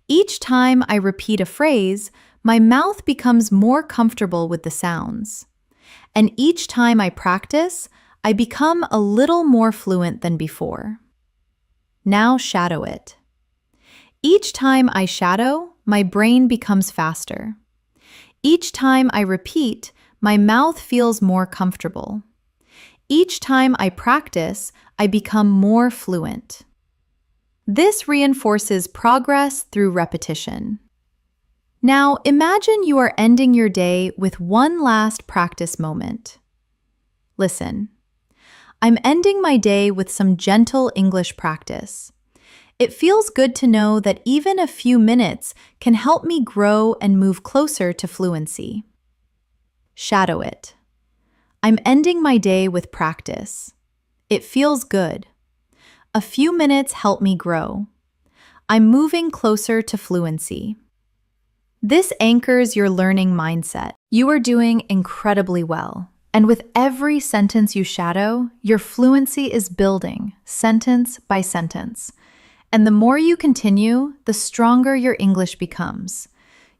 Each time I repeat a phrase, my mouth becomes more comfortable with the sounds. And each time I practice, I become a little more fluent than before. Now shadow it. Each time I shadow, my brain becomes faster. Each time I repeat, my mouth feels more comfortable. Each time I practice, I become more fluent. This reinforces progress through repetition. Now, imagine you are ending your day with one last practice moment. Listen. I'm ending my day with some gentle English practice. It feels good to know that even a few minutes can help me grow and move closer to fluency. Shadow it. I'm ending my day with practice. It feels good. A few minutes help me grow. I'm moving closer to fluency. This anchors your learning mindset. You are doing incredibly well. And with every sentence you shadow, your fluency is building, sentence by sentence. And the more you continue, the stronger your English becomes.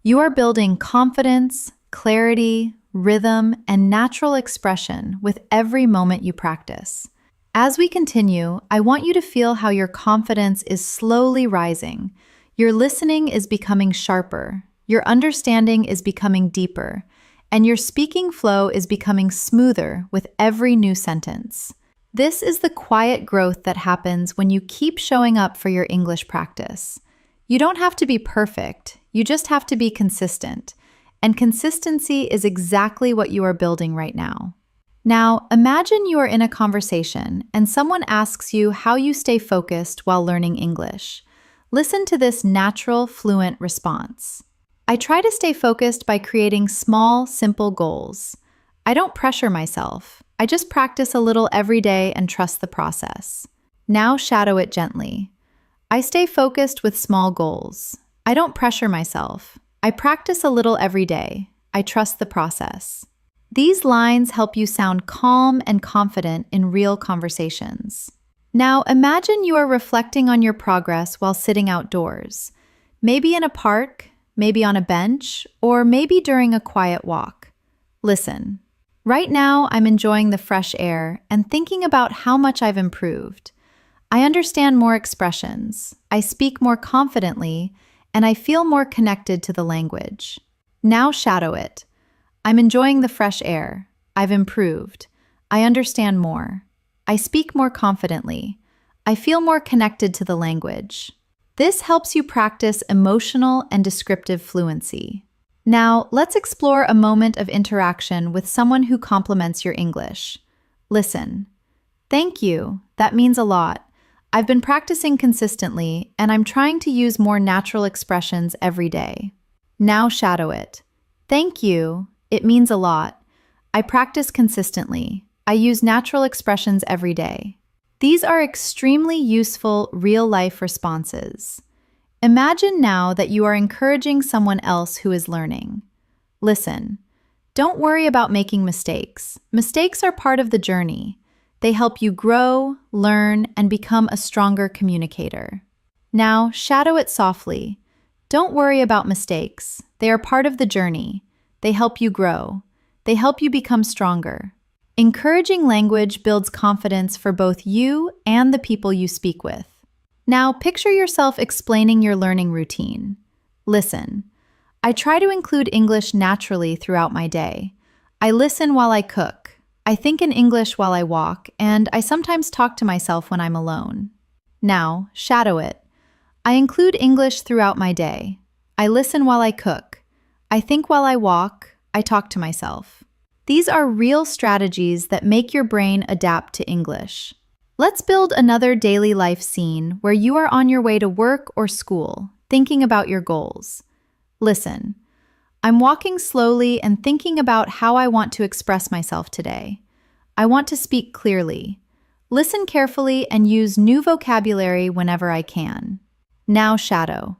You are building confidence, clarity, rhythm, and natural expression with every moment you practice. As we continue, I want you to feel how your confidence is slowly rising. Your listening is becoming sharper, your understanding is becoming deeper, and your speaking flow is becoming smoother with every new sentence. This is the quiet growth that happens when you keep showing up for your English practice. You don't have to be perfect, you just have to be consistent. And consistency is exactly what you are building right now. Now, imagine you are in a conversation and someone asks you how you stay focused while learning English. Listen to this natural, fluent response. I try to stay focused by creating small, simple goals. I don't pressure myself. I just practice a little every day and trust the process. Now shadow it gently. I stay focused with small goals. I don't pressure myself. I practice a little every day. I trust the process. These lines help you sound calm and confident in real conversations. Now imagine you are reflecting on your progress while sitting outdoors. Maybe in a park, maybe on a bench, or maybe during a quiet walk. Listen. Right now, I'm enjoying the fresh air and thinking about how much I've improved. I understand more expressions, I speak more confidently, and I feel more connected to the language. Now shadow it. I'm enjoying the fresh air. I've improved. I understand more. I speak more confidently. I feel more connected to the language. This helps you practice emotional and descriptive fluency. Now, let's explore a moment of interaction with someone who compliments your English. Listen. Thank you. That means a lot. I've been practicing consistently, and I'm trying to use more natural expressions every day. Now shadow it. Thank you. It means a lot. I practice consistently. I use natural expressions every day. These are extremely useful real-life responses. Imagine now that you are encouraging someone else who is learning. Listen, don't worry about making mistakes. Mistakes are part of the journey. They help you grow, learn, and become a stronger communicator. Now, shadow it softly. Don't worry about mistakes. They are part of the journey. They help you grow. They help you become stronger. Encouraging language builds confidence for both you and the people you speak with. Now, picture yourself explaining your learning routine. Listen. I try to include English naturally throughout my day. I listen while I cook. I think in English while I walk, and I sometimes talk to myself when I'm alone. Now, shadow it. I include English throughout my day. I listen while I cook. I think while I walk. I talk to myself. These are real strategies that make your brain adapt to English. Let's build another daily life scene where you are on your way to work or school, thinking about your goals. Listen. I'm walking slowly and thinking about how I want to express myself today. I want to speak clearly. Listen carefully and use new vocabulary whenever I can. Now shadow.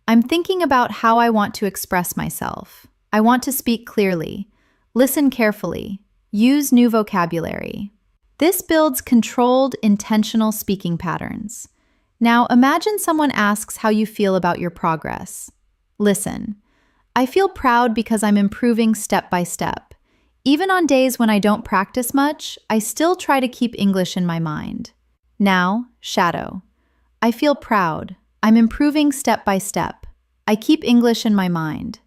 I'm thinking about how I want to express myself. I want to speak clearly. Listen carefully. Use new vocabulary. This builds controlled, intentional speaking patterns. Now imagine someone asks how you feel about your progress. Listen, I feel proud because I'm improving step by step. Even on days when I don't practice much, I still try to keep English in my mind. Now, shadow. I feel proud. I'm improving step by step. I keep English in my mind.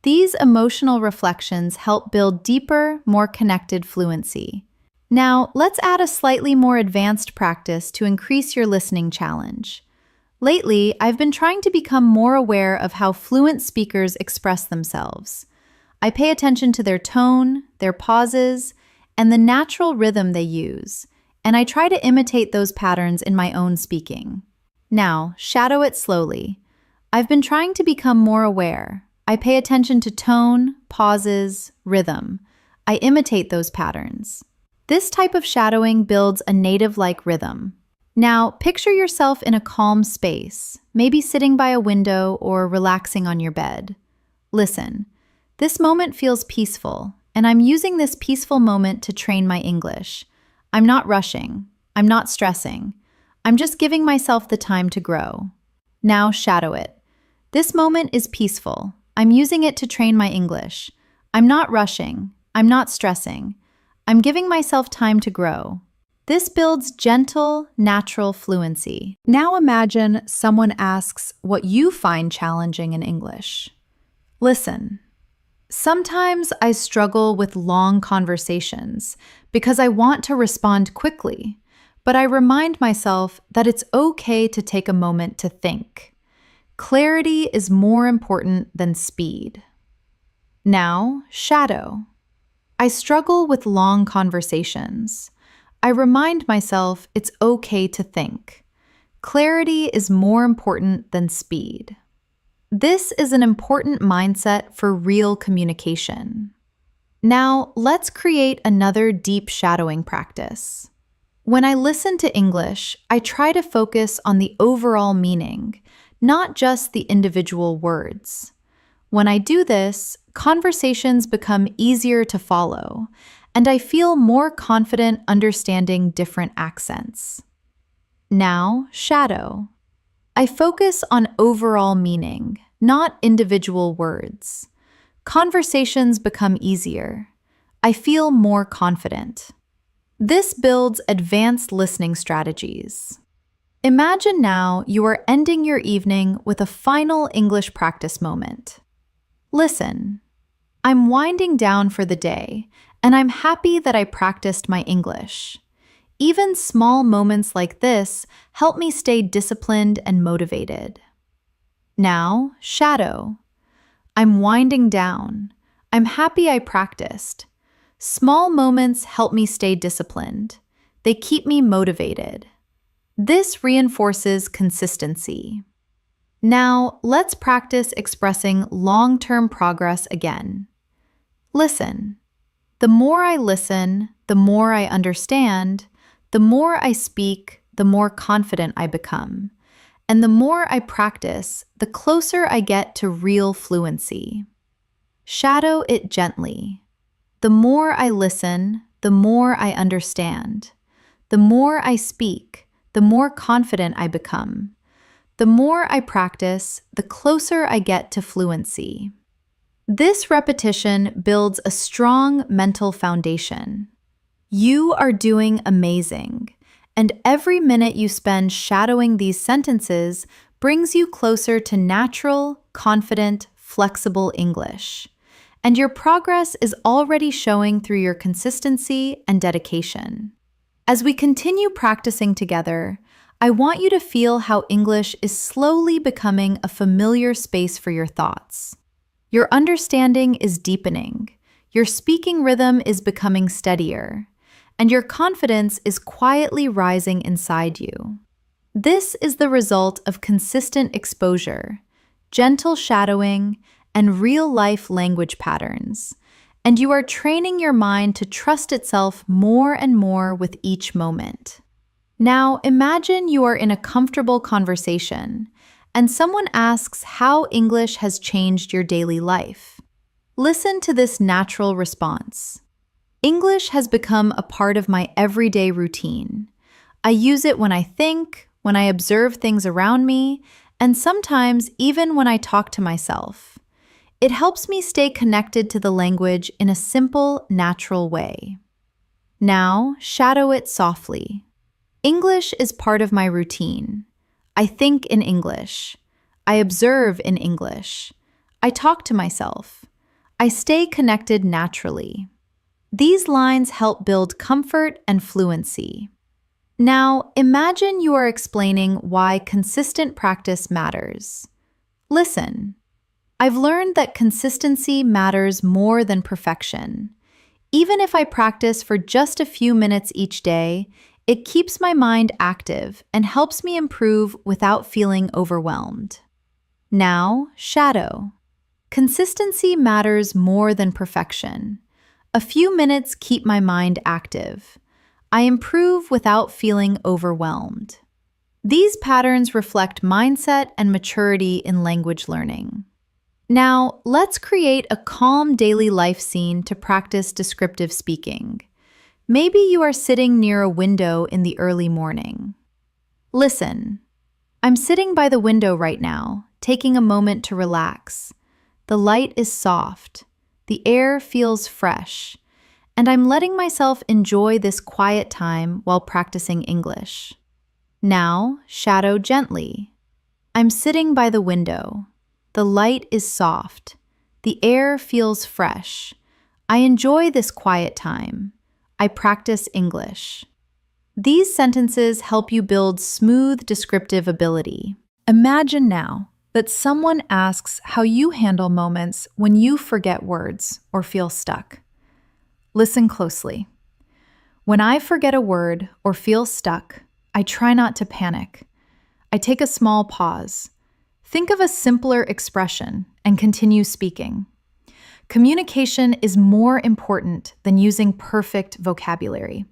These emotional reflections help build deeper, more connected fluency. Now, let's add a slightly more advanced practice to increase your listening challenge. Lately, I've been trying to become more aware of how fluent speakers express themselves. I pay attention to their tone, their pauses, and the natural rhythm they use, and I try to imitate those patterns in my own speaking. Now, shadow it slowly. I've been trying to become more aware. I pay attention to tone, pauses, rhythm. I imitate those patterns. This type of shadowing builds a native-like rhythm. Now, picture yourself in a calm space, maybe sitting by a window or relaxing on your bed. Listen, this moment feels peaceful, and I'm using this peaceful moment to train my English. I'm not rushing. I'm not stressing. I'm just giving myself the time to grow. Now, shadow it. This moment is peaceful. I'm using it to train my English. I'm not rushing. I'm not stressing. I'm giving myself time to grow. This builds gentle, natural fluency. Now imagine someone asks what you find challenging in English. Listen. Sometimes I struggle with long conversations because I want to respond quickly, but I remind myself that it's okay to take a moment to think. Clarity is more important than speed. Now, shadow. I struggle with long conversations. I remind myself it's okay to think. Clarity is more important than speed. This is an important mindset for real communication. Now, let's create another deep shadowing practice. When I listen to English, I try to focus on the overall meaning, not just the individual words. When I do this, conversations become easier to follow, and I feel more confident understanding different accents. Now, shadow. I focus on overall meaning, not individual words. Conversations become easier. I feel more confident. This builds advanced listening strategies. Imagine now you are ending your evening with a final English practice moment. Listen. I'm winding down for the day, and I'm happy that I practiced my English. Even small moments like this help me stay disciplined and motivated. Now, shadow. I'm winding down. I'm happy I practiced. Small moments help me stay disciplined. They keep me motivated. This reinforces consistency. Now, let's practice expressing long-term progress again. Listen. The more I listen, the more I understand, the more I speak, the more confident I become. And the more I practice, the closer I get to real fluency. Shadow it gently. The more I listen, the more I understand. The more I speak, the more confident I become. The more I practice, the closer I get to fluency. This repetition builds a strong mental foundation. You are doing amazing, and every minute you spend shadowing these sentences brings you closer to natural, confident, flexible English. And your progress is already showing through your consistency and dedication. As we continue practicing together, I want you to feel how English is slowly becoming a familiar space for your thoughts. Your understanding is deepening, your speaking rhythm is becoming steadier, and your confidence is quietly rising inside you. This is the result of consistent exposure, gentle shadowing, and real-life language patterns, and you are training your mind to trust itself more and more with each moment. Now, imagine you are in a comfortable conversation, and someone asks how English has changed your daily life. Listen to this natural response. English has become a part of my everyday routine. I use it when I think, when I observe things around me, and sometimes even when I talk to myself. It helps me stay connected to the language in a simple, natural way. Now, shadow it softly. English is part of my routine. I think in English. I observe in English. I talk to myself. I stay connected naturally. These lines help build comfort and fluency. Now, imagine you are explaining why consistent practice matters. Listen. I've learned that consistency matters more than perfection. Even if I practice for just a few minutes each day, it keeps my mind active and helps me improve without feeling overwhelmed. Now, shadow. Consistency matters more than perfection. A few minutes keep my mind active. I improve without feeling overwhelmed. These patterns reflect mindset and maturity in language learning. Now, let's create a calm daily life scene to practice descriptive speaking. Maybe you are sitting near a window in the early morning. Listen. I'm sitting by the window right now, taking a moment to relax. The light is soft. The air feels fresh. And I'm letting myself enjoy this quiet time while practicing English. Now, shadow gently. I'm sitting by the window. The light is soft. The air feels fresh. I enjoy this quiet time. I practice English. These sentences help you build smooth descriptive ability. Imagine now that someone asks how you handle moments when you forget words or feel stuck. Listen closely. When I forget a word or feel stuck, I try not to panic. I take a small pause. Think of a simpler expression and continue speaking. Communication is more important than using perfect vocabulary.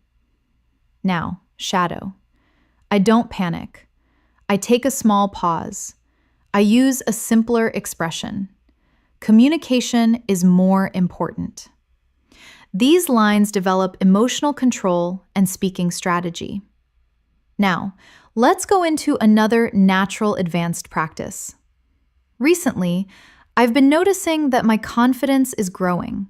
Now, shadow. I don't panic. I take a small pause. I use a simpler expression. Communication is more important. These lines develop emotional control and speaking strategy. Now, let's go into another natural advanced practice. Recently, I've been noticing that my confidence is growing.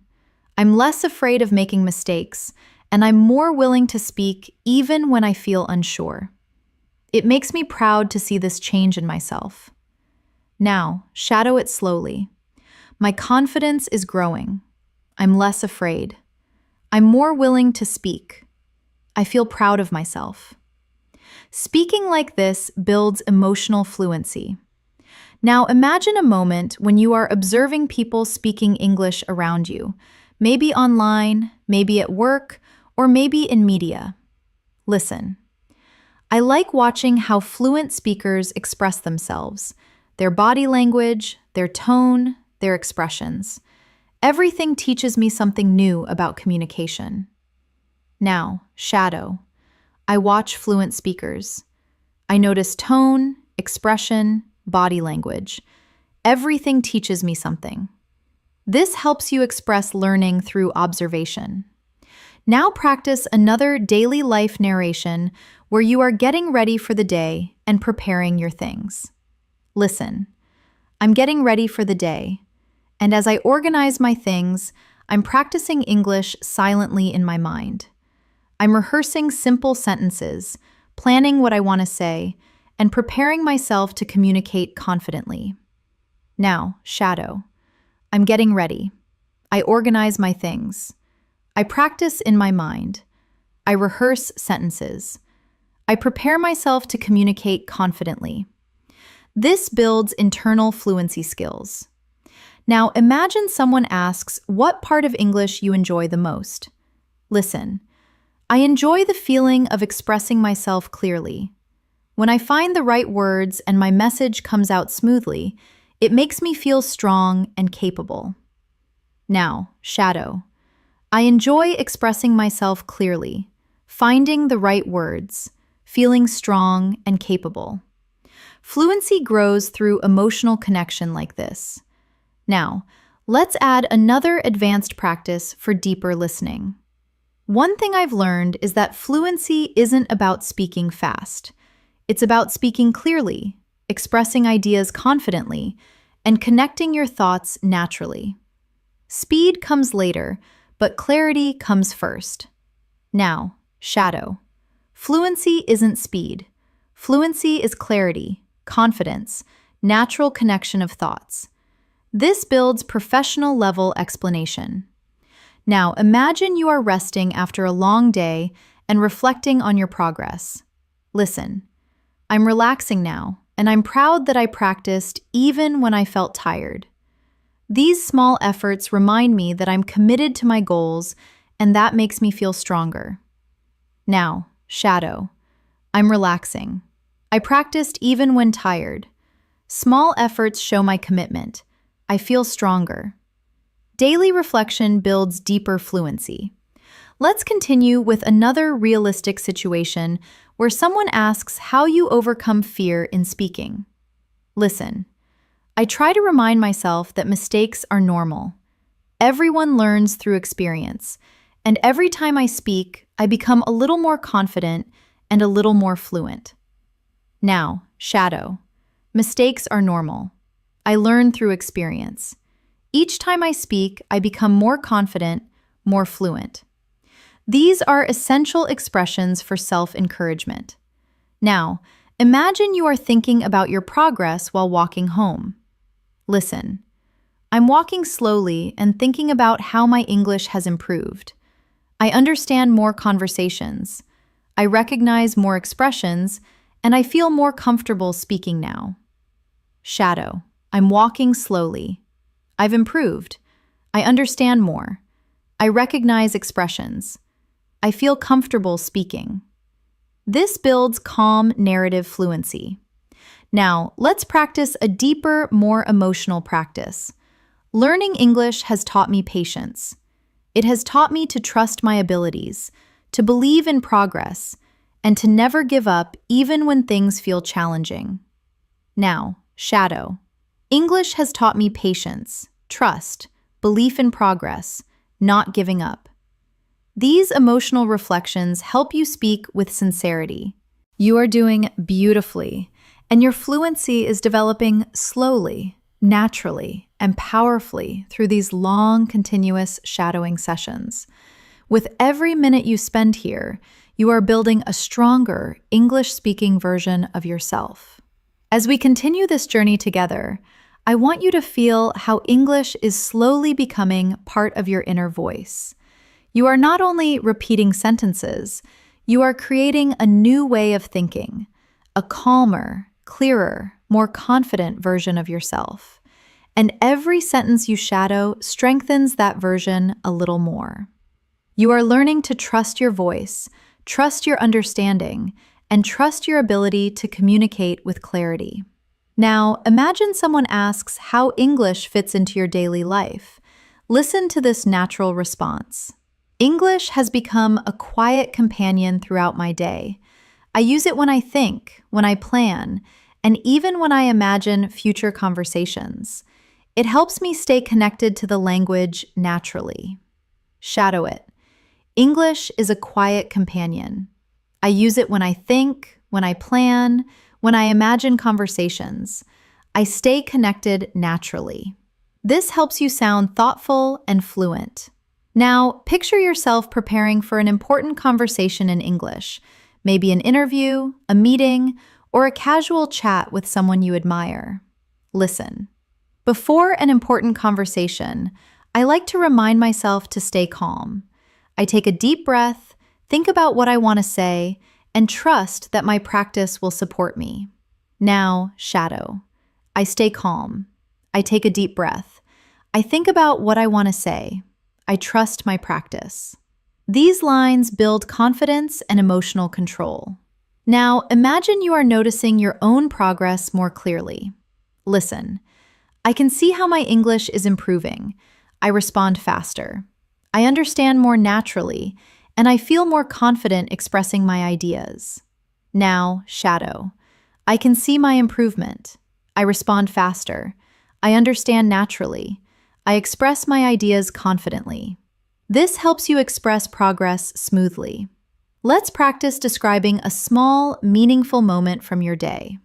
I'm less afraid of making mistakes, and I'm more willing to speak even when I feel unsure. It makes me proud to see this change in myself. Now, shadow it slowly. My confidence is growing. I'm less afraid. I'm more willing to speak. I feel proud of myself. Speaking like this builds emotional fluency. Now imagine a moment when you are observing people speaking English around you, maybe online, maybe at work, or maybe in media. Listen. I like watching how fluent speakers express themselves, their body language, their tone, their expressions. Everything teaches me something new about communication. Now, shadow. I watch fluent speakers. I notice tone, expression, body language. Everything teaches me something. This helps you express learning through observation. Now practice another daily life narration where you are getting ready for the day and preparing your things. Listen. I'm getting ready for the day, and as I organize my things, I'm practicing English silently in my mind. I'm rehearsing simple sentences, planning what I want to say, and preparing myself to communicate confidently. Now, shadow. I'm getting ready. I organize my things. I practice in my mind. I rehearse sentences. I prepare myself to communicate confidently. This builds internal fluency skills. Now, imagine someone asks what part of English you enjoy the most. Listen. I enjoy the feeling of expressing myself clearly. When I find the right words and my message comes out smoothly, it makes me feel strong and capable. Now, shadow. I enjoy expressing myself clearly, finding the right words, feeling strong and capable. Fluency grows through emotional connection like this. Now, let's add another advanced practice for deeper listening. One thing I've learned is that fluency isn't about speaking fast. It's about speaking clearly, expressing ideas confidently, and connecting your thoughts naturally. Speed comes later, but clarity comes first. Now, shadow. Fluency isn't speed. Fluency is clarity, confidence, natural connection of thoughts. This builds professional level explanation. Now, imagine you are resting after a long day and reflecting on your progress. Listen, I'm relaxing now, and I'm proud that I practiced even when I felt tired. These small efforts remind me that I'm committed to my goals, and that makes me feel stronger. Now, shadow. I'm relaxing. I practiced even when tired. Small efforts show my commitment. I feel stronger. Daily reflection builds deeper fluency. Let's continue with another realistic situation where someone asks how you overcome fear in speaking. Listen, I try to remind myself that mistakes are normal. Everyone learns through experience, and every time I speak, I become a little more confident and a little more fluent. Now, shadow. Mistakes are normal. I learn through experience. Each time I speak, I become more confident, more fluent. These are essential expressions for self-encouragement. Now, imagine you are thinking about your progress while walking home. Listen, I'm walking slowly and thinking about how my English has improved. I understand more conversations. I recognize more expressions, and I feel more comfortable speaking now. Shadow. I'm walking slowly. I've improved. I understand more. I recognize expressions. I feel comfortable speaking. This builds calm narrative fluency. Now, let's practice a deeper, more emotional practice. Learning English has taught me patience. It has taught me to trust my abilities, to believe in progress, and to never give up even when things feel challenging. Now, shadow. English has taught me patience, trust, belief in progress, not giving up. These emotional reflections help you speak with sincerity. You are doing beautifully, and your fluency is developing slowly, naturally, and powerfully through these long, continuous shadowing sessions. With every minute you spend here, you are building a stronger English-speaking version of yourself. As we continue this journey together, I want you to feel how English is slowly becoming part of your inner voice. You are not only repeating sentences, you are creating a new way of thinking, a calmer, clearer, more confident version of yourself. And every sentence you shadow strengthens that version a little more. You are learning to trust your voice, trust your understanding, and trust your ability to communicate with clarity. Now, imagine someone asks how English fits into your daily life. Listen to this natural response. English has become a quiet companion throughout my day. I use it when I think, when I plan, and even when I imagine future conversations. It helps me stay connected to the language naturally. Shadow it. English is a quiet companion. I use it when I think, when I plan, when I imagine conversations. I stay connected naturally. This helps you sound thoughtful and fluent. Now, picture yourself preparing for an important conversation in English, maybe an interview, a meeting, or a casual chat with someone you admire. Listen. Before an important conversation, I like to remind myself to stay calm. I take a deep breath, think about what I want to say, and trust that my practice will support me. Now, shadow. I stay calm. I take a deep breath. I think about what I want to say. I trust my practice. These lines build confidence and emotional control. Now, imagine you are noticing your own progress more clearly. Listen. I can see how my English is improving. I respond faster. I understand more naturally, and I feel more confident expressing my ideas. Now, shadow. I can see my improvement. I respond faster. I understand naturally. I express my ideas confidently. This helps you express progress smoothly. Let's practice describing a small, meaningful moment from your day.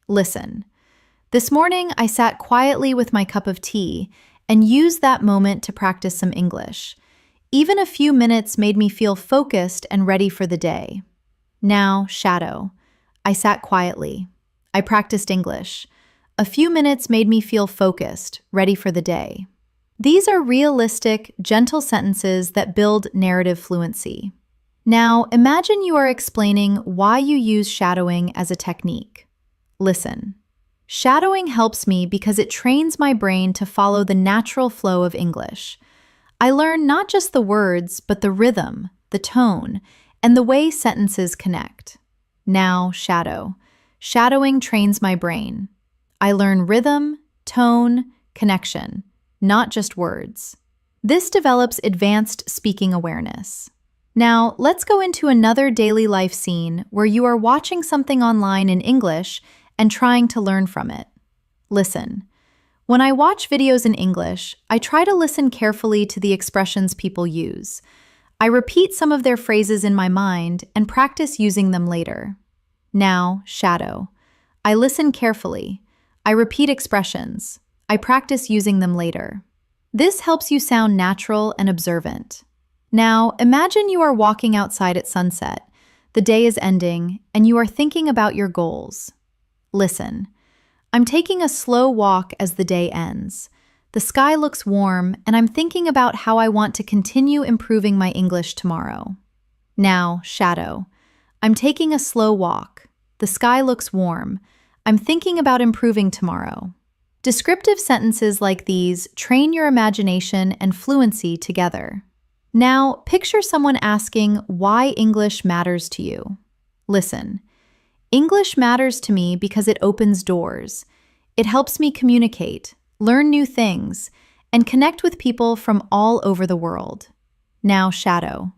Listen. This morning, I sat quietly with my cup of tea and used that moment to practice some English. Even a few minutes made me feel focused and ready for the day. Now, shadow. I sat quietly. I practiced English. A few minutes made me feel focused, ready for the day. These are realistic, gentle sentences that build narrative fluency. Now, imagine you are explaining why you use shadowing as a technique. Listen. Shadowing helps me because it trains my brain to follow the natural flow of English. I learn not just the words, but the rhythm, the tone, and the way sentences connect. Now, shadow. Shadowing trains my brain. I learn rhythm, tone, connection, not just words. This develops advanced speaking awareness. Now, let's go into another daily life scene where you are watching something online in English and trying to learn from it. Listen. When I watch videos in English, I try to listen carefully to the expressions people use. I repeat some of their phrases in my mind and practice using them later. Now, shadow. I listen carefully. I repeat expressions. I practice using them later. This helps you sound natural and observant. Now, imagine you are walking outside at sunset. The day is ending, and you are thinking about your goals. Listen. I'm taking a slow walk as the day ends. The sky looks warm, and I'm thinking about how I want to continue improving my English tomorrow. Now, shadow. I'm taking a slow walk. The sky looks warm. I'm thinking about improving tomorrow. Descriptive sentences like these train your imagination and fluency together. Now, picture someone asking why English matters to you. Listen. English matters to me because it opens doors. It helps me communicate, learn new things, and connect with people from all over the world. Now, shadow.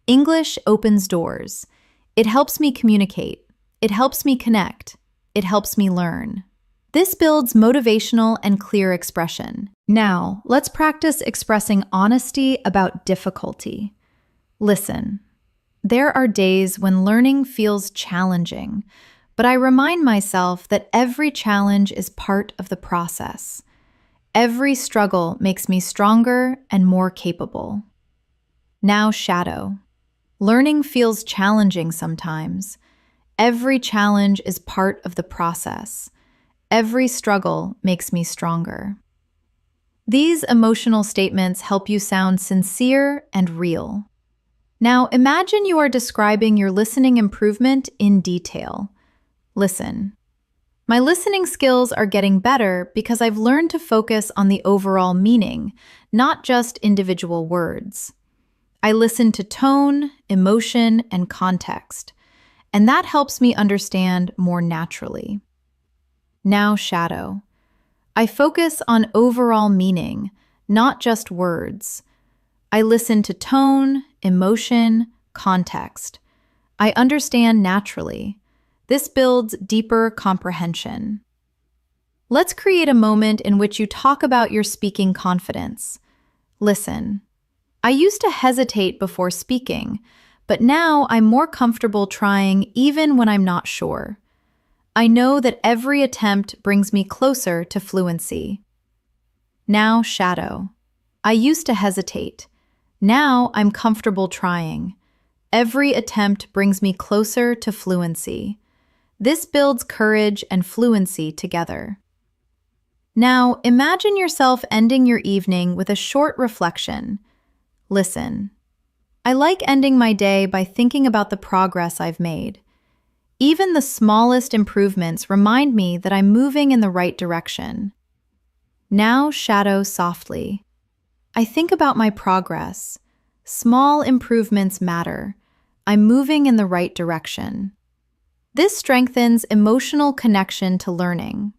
English opens doors. It helps me communicate. It helps me connect. It helps me learn. This builds motivational and clear expression. Now, let's practice expressing honesty about difficulty. Listen. There are days when learning feels challenging, but I remind myself that every challenge is part of the process. Every struggle makes me stronger and more capable. Now, shadow. Learning feels challenging sometimes. Every challenge is part of the process. Every struggle makes me stronger. These emotional statements help you sound sincere and real. Now, imagine you are describing your listening improvement in detail. Listen. My listening skills are getting better because I've learned to focus on the overall meaning, not just individual words. I listen to tone, emotion, and context, and that helps me understand more naturally. Now, shadow. I focus on overall meaning, not just words. I listen to tone, emotion, context. I understand naturally. This builds deeper comprehension. Let's create a moment in which you talk about your speaking confidence. Listen. I used to hesitate before speaking, but now I'm more comfortable trying even when I'm not sure. I know that every attempt brings me closer to fluency. Now, shadow. I used to hesitate. Now I'm comfortable trying. Every attempt brings me closer to fluency. This builds courage and fluency together. Now, imagine yourself ending your evening with a short reflection. Listen. I like ending my day by thinking about the progress I've made. Even the smallest improvements remind me that I'm moving in the right direction. Now, shadow softly. I think about my progress. Small improvements matter. I'm moving in the right direction. This strengthens emotional connection to learning.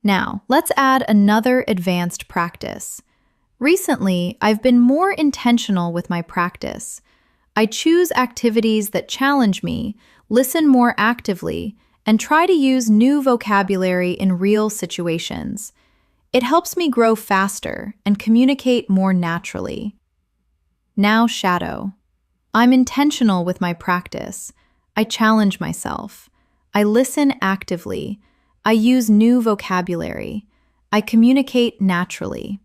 Now, let's add another advanced practice. Recently, I've been more intentional with my practice. I choose activities that challenge me, listen more actively, and try to use new vocabulary in real situations. It helps me grow faster and communicate more naturally. Now shadow. I'm intentional with my practice. I challenge myself. I listen actively. I use new vocabulary. I communicate naturally.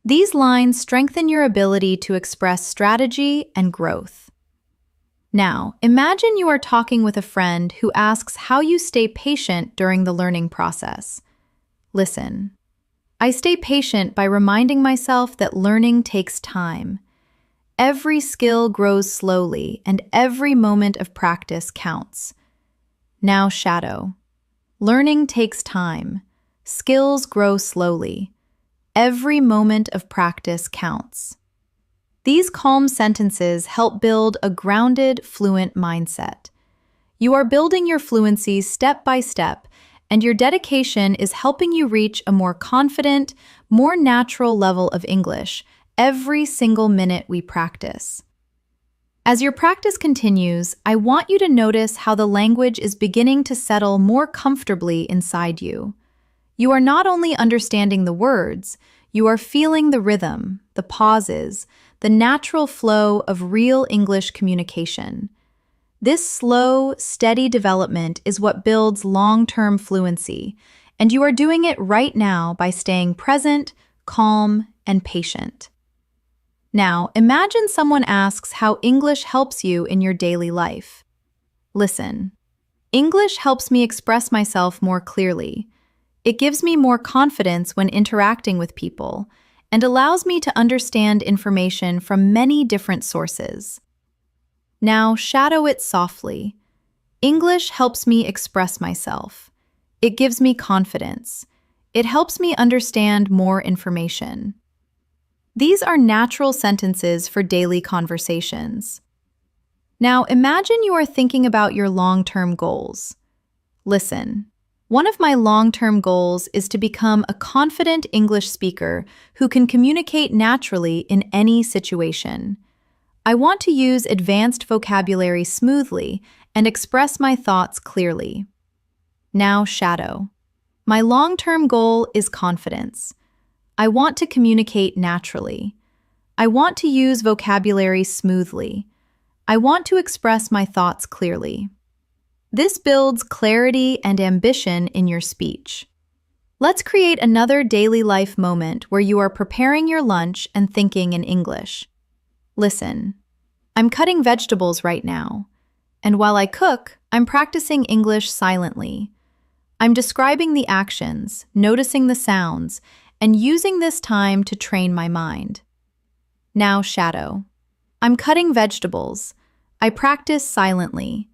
These lines strengthen your ability to express strategy and growth. Now, imagine you are talking with a friend who asks how you stay patient during the learning process. Listen. I stay patient by reminding myself that learning takes time. Every skill grows slowly, and every moment of practice counts. Now shadow. Learning takes time. Skills grow slowly. Every moment of practice counts. These calm sentences help build a grounded, fluent mindset. You are building your fluency step by step, and your dedication is helping you reach a more confident, more natural level of English every single minute we practice. As your practice continues, I want you to notice how the language is beginning to settle more comfortably inside you. You are not only understanding the words, you are feeling the rhythm, the pauses, the natural flow of real English communication. This slow, steady development is what builds long-term fluency, and you are doing it right now by staying present, calm, and patient. Now, imagine someone asks how English helps you in your daily life. Listen. English helps me express myself more clearly. It gives me more confidence when interacting with people and allows me to understand information from many different sources. Now, shadow it softly. English helps me express myself. It gives me confidence. It helps me understand more information. These are natural sentences for daily conversations. Now, imagine you are thinking about your long-term goals. Listen. One of my long-term goals is to become a confident English speaker who can communicate naturally in any situation. I want to use advanced vocabulary smoothly and express my thoughts clearly. Now shadow. My long-term goal is confidence. I want to communicate naturally. I want to use vocabulary smoothly. I want to express my thoughts clearly. This builds clarity and ambition in your speech. Let's create another daily life moment where you are preparing your lunch and thinking in English. Listen. I'm cutting vegetables right now, and while I cook, I'm practicing English silently. I'm describing the actions, noticing the sounds, and using this time to train my mind. Now shadow. I'm cutting vegetables. I practice silently.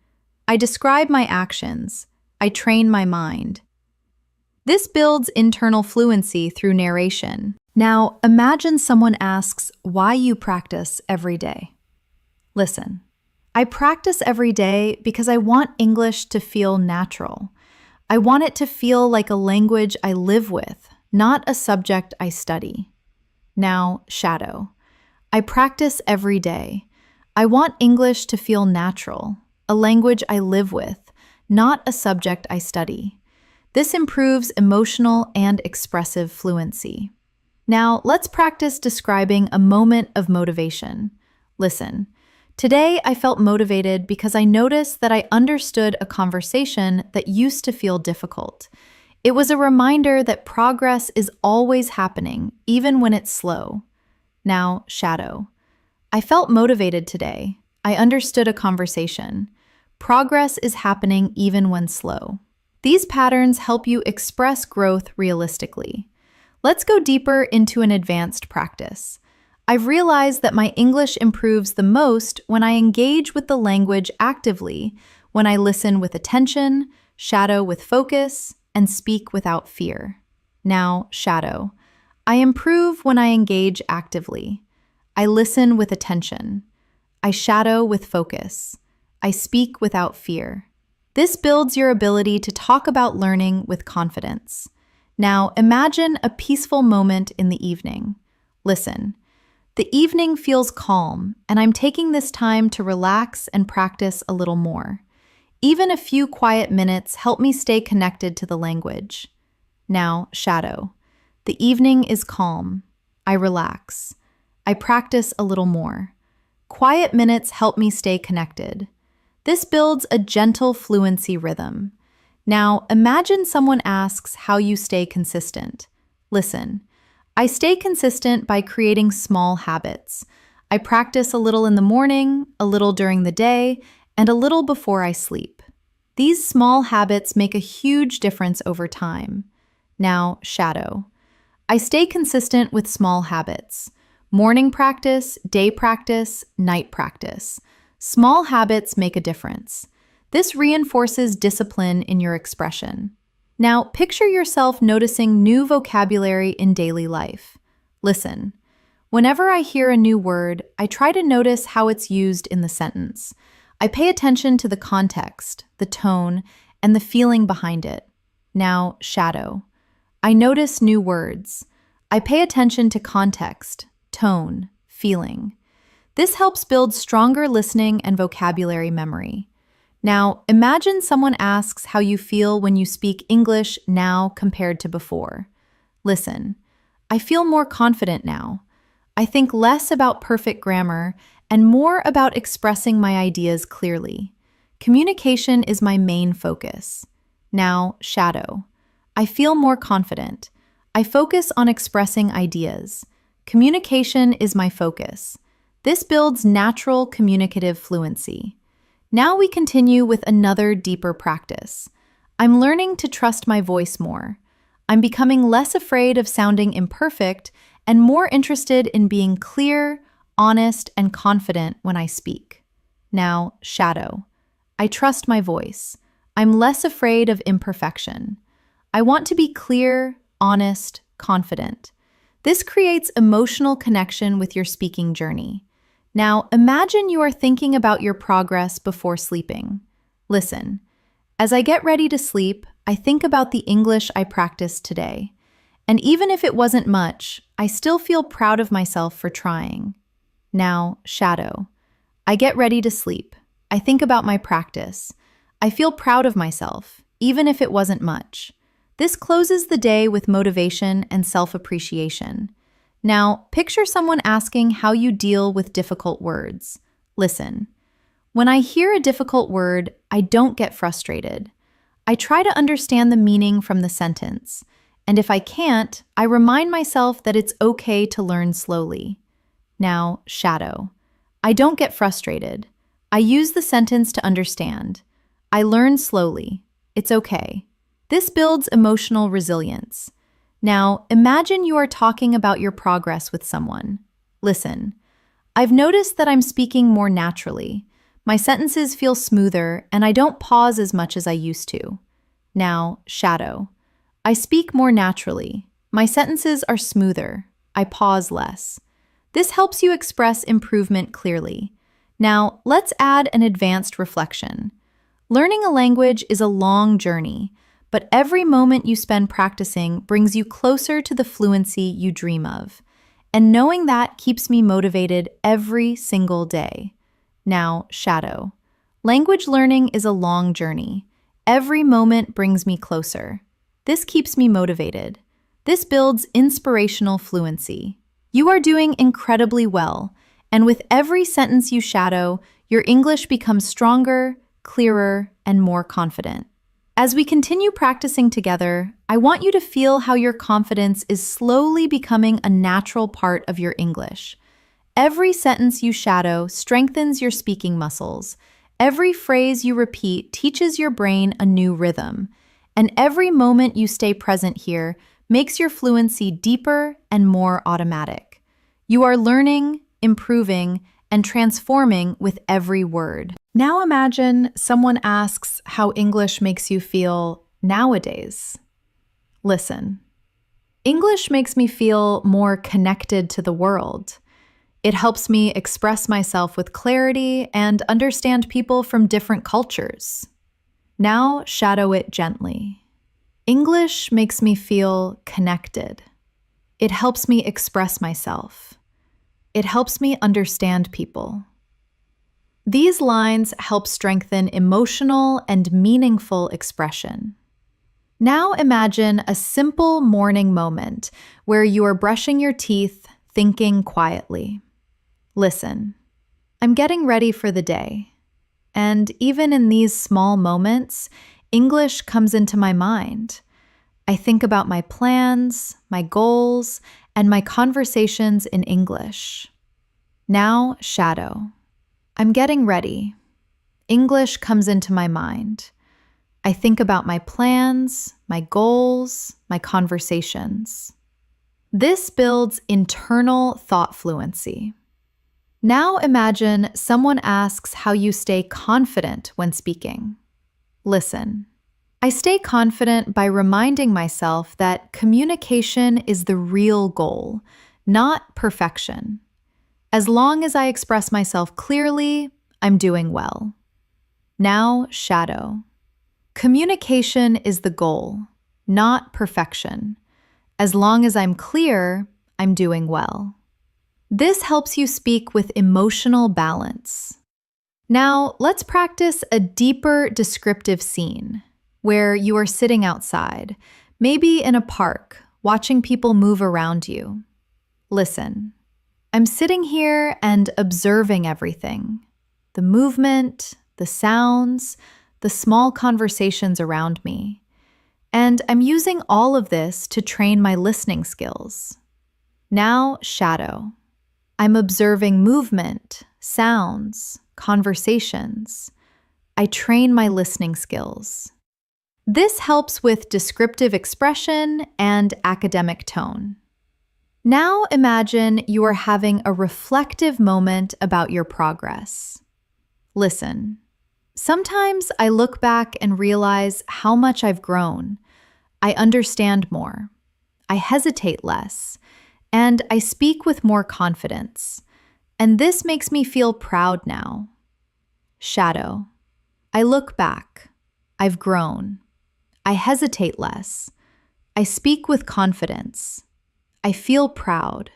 I describe my actions. I train my mind. This builds internal fluency through narration. Now, imagine someone asks why you practice every day. Listen. I practice every day because I want English to feel natural. I want it to feel like a language I live with, not a subject I study. Now, shadow. I practice every day. I want English to feel natural, a language I live with, not a subject I study. This improves emotional and expressive fluency. Now, let's practice describing a moment of motivation. Listen. Today, I felt motivated because I noticed that I understood a conversation that used to feel difficult. It was a reminder that progress is always happening, even when it's slow. Now, shadow. I felt motivated today. I understood a conversation. Progress is happening even when slow. These patterns help you express growth realistically. Let's go deeper into an advanced practice. I've realized that my English improves the most when I engage with the language actively, when I listen with attention, shadow with focus, and speak without fear. Now, shadow. I improve when I engage actively. I listen with attention. I shadow with focus. I speak without fear. This builds your ability to talk about learning with confidence. Now, imagine a peaceful moment in the evening. Listen. The evening feels calm, and I'm taking this time to relax and practice a little more. Even a few quiet minutes help me stay connected to the language. Now, shadow. The evening is calm. I relax. I practice a little more. Quiet minutes help me stay connected. This builds a gentle fluency rhythm. Now, imagine someone asks how you stay consistent. Listen, I stay consistent by creating small habits. I practice a little in the morning, a little during the day, and a little before I sleep. These small habits make a huge difference over time. Now, shadow. I stay consistent with small habits. Morning practice, day practice, night practice. Small habits make a difference. This reinforces discipline in your expression. Now, picture yourself noticing new vocabulary in daily life. Listen. Whenever I hear a new word, I try to notice how it's used in the sentence. I pay attention to the context, the tone, and the feeling behind it. Now, shadow. I notice new words. I pay attention to context, tone, feeling. This helps build stronger listening and vocabulary memory. Now, imagine someone asks how you feel when you speak English now compared to before. Listen, I feel more confident now. I think less about perfect grammar and more about expressing my ideas clearly. Communication is my main focus. Now, shadow. I feel more confident. I focus on expressing ideas. Communication is my focus. This builds natural communicative fluency. Now we continue with another deeper practice. I'm learning to trust my voice more. I'm becoming less afraid of sounding imperfect and more interested in being clear, honest, and confident when I speak. Now, shadow. I trust my voice. I'm less afraid of imperfection. I want to be clear, honest, confident. This creates emotional connection with your speaking journey. Now, imagine you are thinking about your progress before sleeping. Listen, as I get ready to sleep, I think about the English I practiced today. And even if it wasn't much, I still feel proud of myself for trying. Now, shadow. I get ready to sleep. I think about my practice. I feel proud of myself, even if it wasn't much. This closes the day with motivation and self-appreciation. Now, picture someone asking how you deal with difficult words. Listen. When I hear a difficult word, I don't get frustrated. I try to understand the meaning from the sentence. And if I can't, I remind myself that it's okay to learn slowly. Now, shadow. I don't get frustrated. I use the sentence to understand. I learn slowly. It's okay. This builds emotional resilience. Now, imagine you are talking about your progress with someone. Listen. I've noticed that I'm speaking more naturally. My sentences feel smoother, and I don't pause as much as I used to. Now, shadow. I speak more naturally. My sentences are smoother. I pause less. This helps you express improvement clearly. Now, let's add an advanced reflection. Learning a language is a long journey, but every moment you spend practicing brings you closer to the fluency you dream of. And knowing that keeps me motivated every single day. Now, shadow. Language learning is a long journey. Every moment brings me closer. This keeps me motivated. This builds inspirational fluency. You are doing incredibly well, and with every sentence you shadow, your English becomes stronger, clearer, and more confident. As we continue practicing together, I want you to feel how your confidence is slowly becoming a natural part of your English. Every sentence you shadow strengthens your speaking muscles. Every phrase you repeat teaches your brain a new rhythm. And every moment you stay present here makes your fluency deeper and more automatic. You are learning, improving, and transforming with every word. Now imagine someone asks how English makes you feel nowadays. Listen. English makes me feel more connected to the world. It helps me express myself with clarity and understand people from different cultures. Now shadow it gently. English makes me feel connected. It helps me express myself. It helps me understand people. These lines help strengthen emotional and meaningful expression. Now imagine a simple morning moment where you are brushing your teeth, thinking quietly. Listen, I'm getting ready for the day. And even in these small moments, English comes into my mind. I think about my plans, my goals, and my conversations in English. Now, shadow. I'm getting ready. English comes into my mind. I think about my plans, my goals, my conversations. This builds internal thought fluency. Now imagine someone asks how you stay confident when speaking. Listen. I stay confident by reminding myself that communication is the real goal, not perfection. As long as I express myself clearly, I'm doing well. Now, shadow. Communication is the goal, not perfection. As long as I'm clear, I'm doing well. This helps you speak with emotional balance. Now, let's practice a deeper descriptive scene where you are sitting outside, maybe in a park, watching people move around you. Listen. I'm sitting here and observing everything. The movement, the sounds, the small conversations around me. And I'm using all of this to train my listening skills. Now, shadow. I'm observing movement, sounds, conversations. I train my listening skills. This helps with descriptive expression and academic tone. Now imagine you are having a reflective moment about your progress. Listen. Sometimes I look back and realize how much I've grown. I understand more. I hesitate less. And I speak with more confidence. And this makes me feel proud now. Shadow. I look back. I've grown. I hesitate less. I speak with confidence. I feel proud.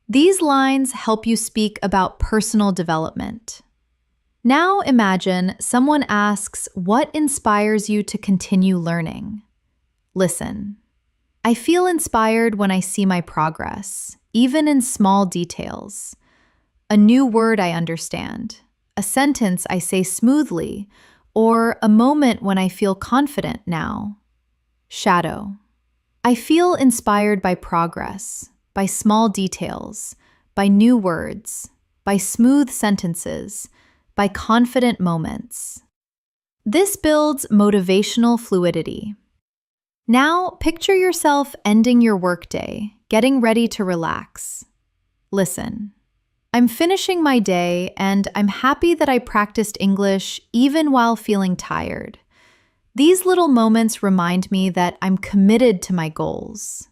These lines help you speak about personal development. Now imagine someone asks what inspires you to continue learning. Listen. I feel inspired when I see my progress, even in small details. A new word I understand, a sentence I say smoothly, or a moment when I feel confident now. Shadow. I feel inspired by progress, by small details, by new words, by smooth sentences, by confident moments. This builds motivational fluidity. Now, picture yourself ending your workday, getting ready to relax. Listen. I'm finishing my day and I'm happy that I practiced English even while feeling tired. These little moments remind me that I'm committed to my goals.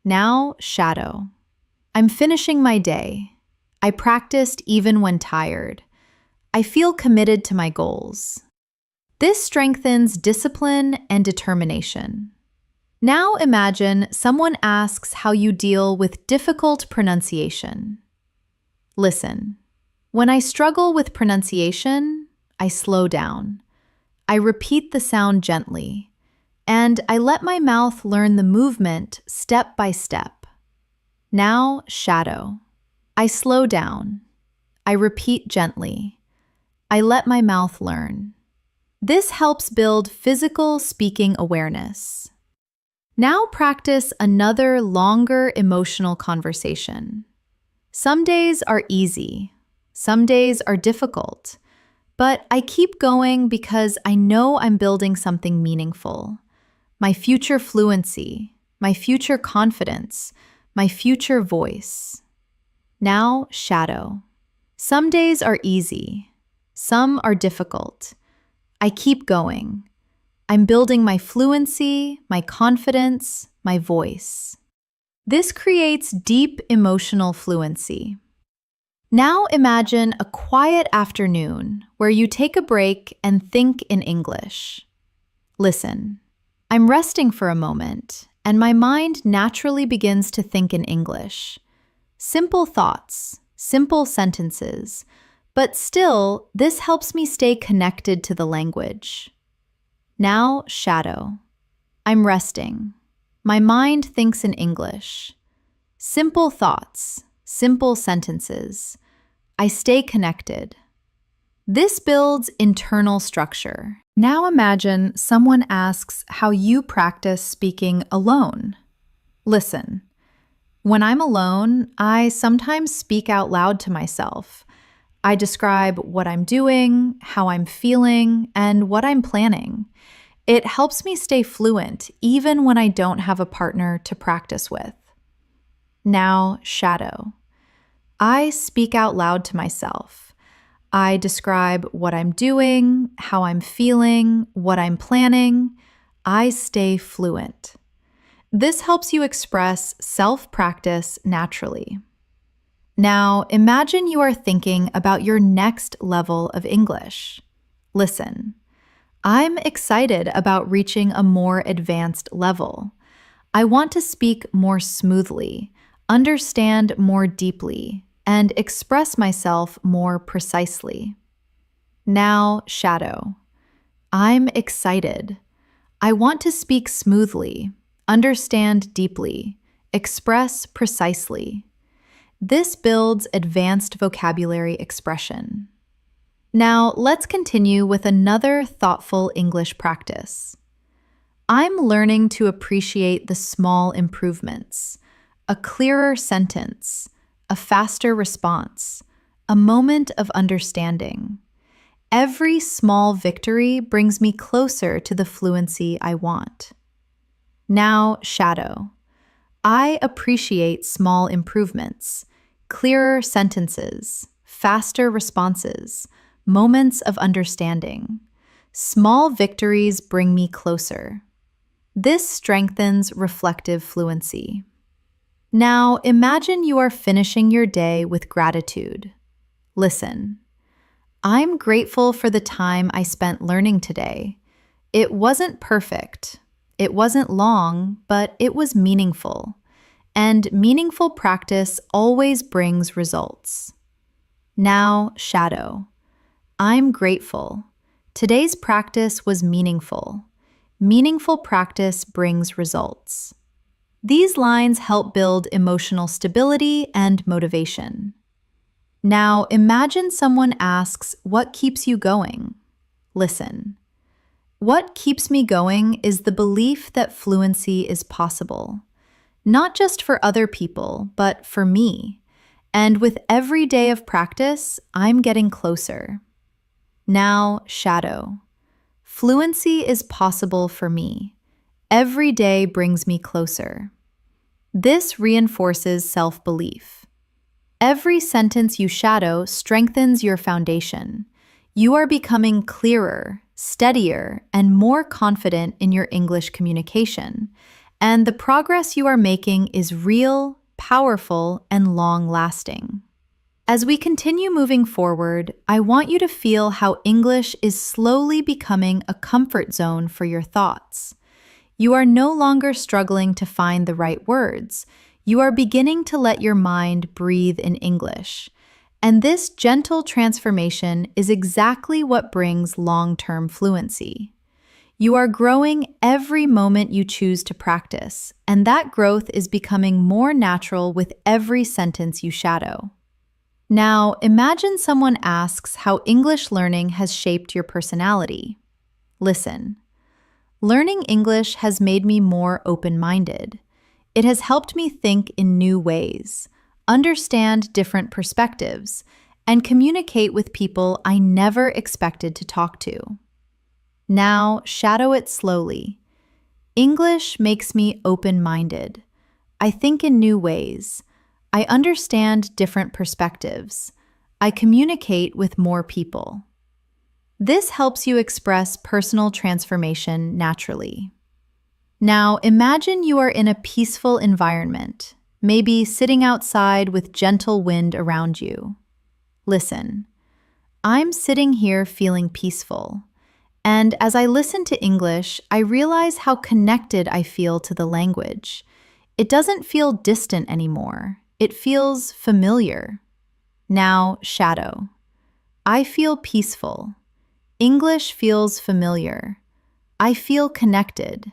Now, shadow. I'm finishing my day. I practiced even when tired. I feel committed to my goals. This strengthens discipline and determination. Now imagine someone asks how you deal with difficult pronunciation. Listen. When I struggle with pronunciation, I slow down. I repeat the sound gently, and I let my mouth learn the movement step by step. Now, shadow. I slow down. I repeat gently. I let my mouth learn. This helps build physical speaking awareness. Now practice another longer emotional conversation. Some days are easy. Some days are difficult. But I keep going because I know I'm building something meaningful. My future fluency, my future confidence, my future voice. Now, shadow. Some days are easy. Some are difficult. I keep going. I'm building my fluency, my confidence, my voice. This creates deep emotional fluency. Now imagine a quiet afternoon where you take a break and think in English. Listen. I'm resting for a moment, and my mind naturally begins to think in English. Simple thoughts, simple sentences, But still, this helps me stay connected to the language. Now, shadow. I'm resting. My mind thinks in English. Simple thoughts, simple sentences. I stay connected. This builds internal structure. Now imagine someone asks how you practice speaking alone. Listen. When I'm alone, I sometimes speak out loud to myself. I describe what I'm doing, how I'm feeling, and what I'm planning. It helps me stay fluent even when I don't have a partner to practice with. Now, shadow. I speak out loud to myself. I describe what I'm doing, how I'm feeling, what I'm planning. I stay fluent. This helps you express self-practice naturally. Now, imagine you are thinking about your next level of English. Listen, I'm excited about reaching a more advanced level. I want to speak more smoothly, understand more deeply, and express myself more precisely. Now, shadow. I'm excited. I want to speak smoothly, understand deeply, express precisely. This builds advanced vocabulary expression. Now, let's continue with another thoughtful English practice. I'm learning to appreciate the small improvements, a clearer sentence, a faster response, a moment of understanding. Every small victory brings me closer to the fluency I want. Now, shadow. I appreciate small improvements, clearer sentences, faster responses, moments of understanding. Small victories bring me closer. This strengthens reflective fluency. Now, imagine you are finishing your day with gratitude. Listen. I'm grateful for the time I spent learning today. It wasn't perfect. It wasn't long, but it was meaningful. And meaningful practice always brings results. Now, shadow. I'm grateful. Today's practice was meaningful. Meaningful practice brings results. These lines help build emotional stability and motivation. Now, imagine someone asks, "What keeps you going?" Listen. What keeps me going is the belief that fluency is possible. Not just for other people, but for me. And with every day of practice, I'm getting closer. Now, shadow. Fluency is possible for me. Every day brings me closer. This reinforces self-belief. Every sentence you shadow strengthens your foundation. You are becoming clearer, steadier, and more confident in your English communication. And the progress you are making is real, powerful, and long-lasting. As we continue moving forward, I want you to feel how English is slowly becoming a comfort zone for your thoughts. You are no longer struggling to find the right words. You are beginning to let your mind breathe in English. And this gentle transformation is exactly what brings long-term fluency. You are growing every moment you choose to practice, and that growth is becoming more natural with every sentence you shadow. Now, imagine someone asks how English learning has shaped your personality. Listen. Learning English has made me more open-minded. It has helped me think in new ways, understand different perspectives, and communicate with people I never expected to talk to. Now, shadow it slowly. English makes me open-minded. I think in new ways. I understand different perspectives. I communicate with more people. This helps you express personal transformation naturally. Now, imagine you are in a peaceful environment, maybe sitting outside with gentle wind around you. Listen. I'm sitting here feeling peaceful. And as I listen to English, I realize how connected I feel to the language. It doesn't feel distant anymore. It feels familiar. Now, shadow. I feel peaceful. English feels familiar. I feel connected.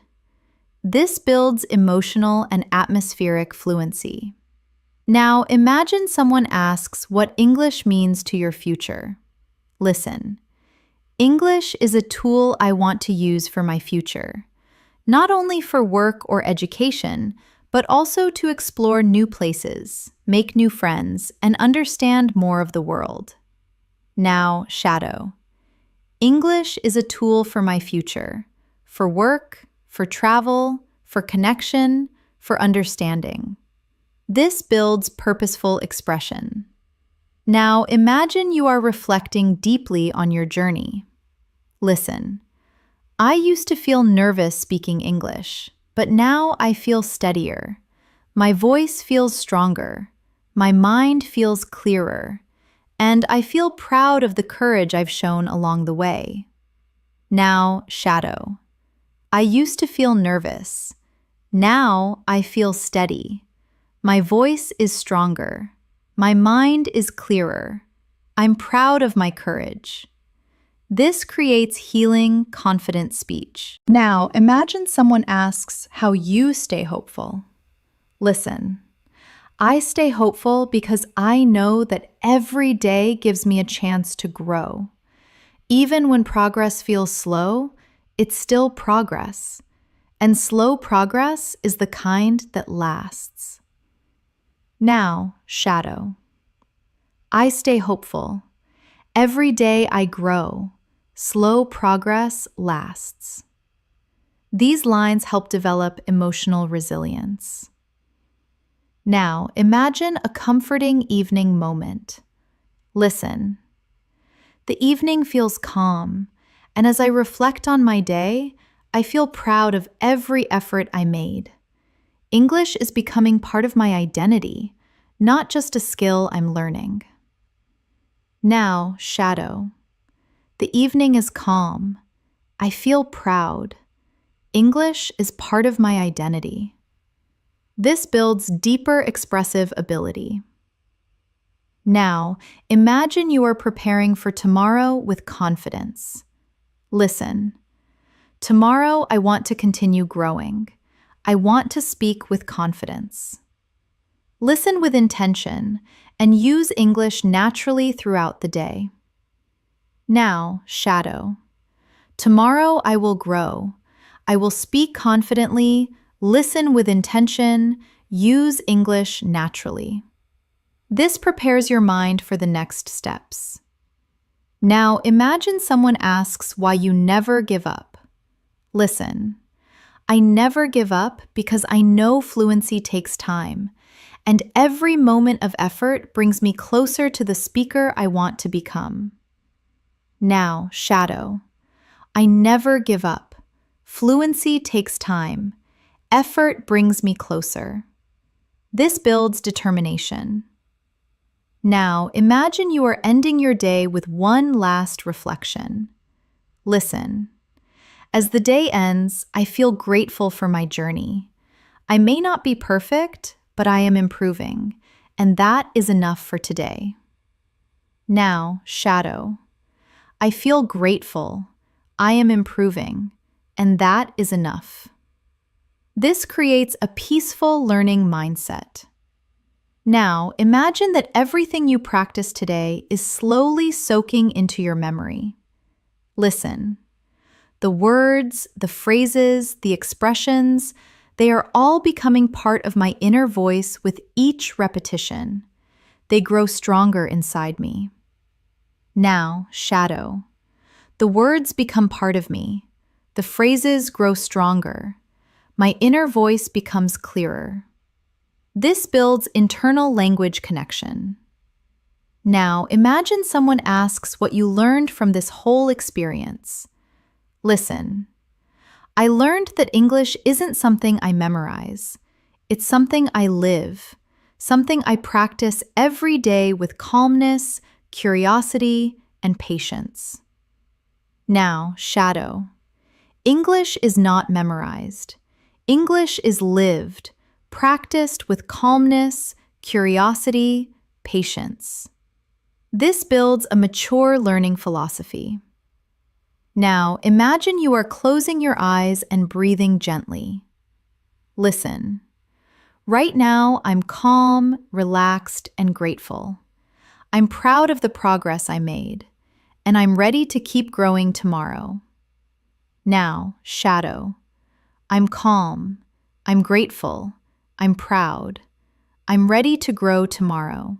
This builds emotional and atmospheric fluency. Now, imagine someone asks what English means to your future. Listen, English is a tool I want to use for my future, not only for work or education, but also to explore new places, make new friends, and understand more of the world. Now, shadow. English is a tool for my future, for work, for travel, for connection, for understanding. This builds purposeful expression. Now, imagine you are reflecting deeply on your journey. Listen, I used to feel nervous speaking English, but now I feel steadier. My voice feels stronger. My mind feels clearer. And I feel proud of the courage I've shown along the way. Now, shadow. I used to feel nervous. Now I feel steady. My voice is stronger. My mind is clearer. I'm proud of my courage. This creates healing, confident speech. Now, imagine someone asks how you stay hopeful. Listen, I stay hopeful because I know that every day gives me a chance to grow. Even when progress feels slow, it's still progress. And slow progress is the kind that lasts. Now, shadow. I stay hopeful. Every day I grow. Slow progress lasts. These lines help develop emotional resilience. Now, imagine a comforting evening moment. Listen. The evening feels calm, and as I reflect on my day, I feel proud of every effort I made. English is becoming part of my identity, not just a skill I'm learning. Now, shadow. The evening is calm. I feel proud. English is part of my identity. This builds deeper expressive ability. Now, imagine you are preparing for tomorrow with confidence. Listen. Tomorrow, I want to continue growing. I want to speak with confidence. Listen with intention and use English naturally throughout the day. Now, shadow. Tomorrow I will grow. I will speak confidently, listen with intention, use English naturally. This prepares your mind for the next steps. Now, imagine someone asks why you never give up. Listen, I never give up because I know fluency takes time, and every moment of effort brings me closer to the speaker I want to become. Now, shadow. I never give up. Fluency takes time. Effort brings me closer. This builds determination. Now, imagine you are ending your day with one last reflection. Listen. As the day ends, I feel grateful for my journey. I may not be perfect, but I am improving, and that is enough for today. Now, shadow. I feel grateful. I am improving, and that is enough. This creates a peaceful learning mindset. Now, imagine that everything you practice today is slowly soaking into your memory. Listen. The words, the phrases, the expressions, they are all becoming part of my inner voice with each repetition. They grow stronger inside me. Now, shadow. The words become part of me. The phrases grow stronger. My inner voice becomes clearer. This builds internal language connection. Now, imagine someone asks what you learned from this whole experience. Listen. I learned that English isn't something I memorize. It's something I live, something I practice every day with calmness, curiosity, and patience. Now, shadow. English is not memorized. English is lived, practiced with calmness, curiosity, patience. This builds a mature learning philosophy. Now, imagine you are closing your eyes and breathing gently. Listen. Right now, I'm calm, relaxed, and grateful. I'm proud of the progress I made, and I'm ready to keep growing tomorrow. Now, shadow. I'm calm. I'm grateful. I'm proud. I'm ready to grow tomorrow.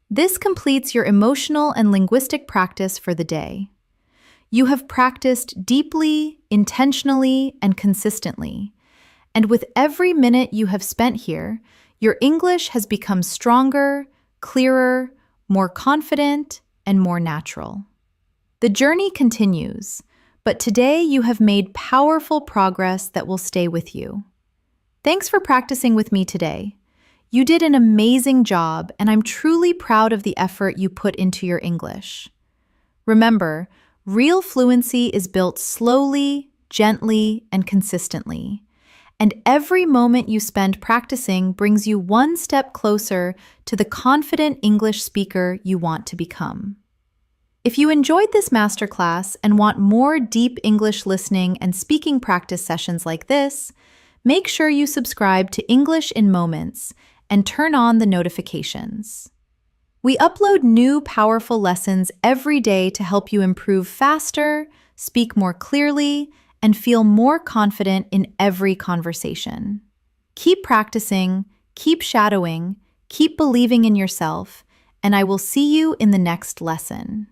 This completes your emotional and linguistic practice for the day. You have practiced deeply, intentionally, and consistently. And with every minute you have spent here, your English has become stronger, clearer, more confident, and more natural. The journey continues, but today you have made powerful progress that will stay with you. Thanks for practicing with me today. You did an amazing job, and I'm truly proud of the effort you put into your English. Remember, real fluency is built slowly, gently, and consistently. And every moment you spend practicing brings you one step closer to the confident English speaker you want to become. If you enjoyed this masterclass and want more deep English listening and speaking practice sessions like this, make sure you subscribe to English in Moments and turn on the notifications. We upload new powerful lessons every day to help you improve faster, speak more clearly, and feel more confident in every conversation. Keep practicing, keep shadowing, keep believing in yourself, and I will see you in the next lesson.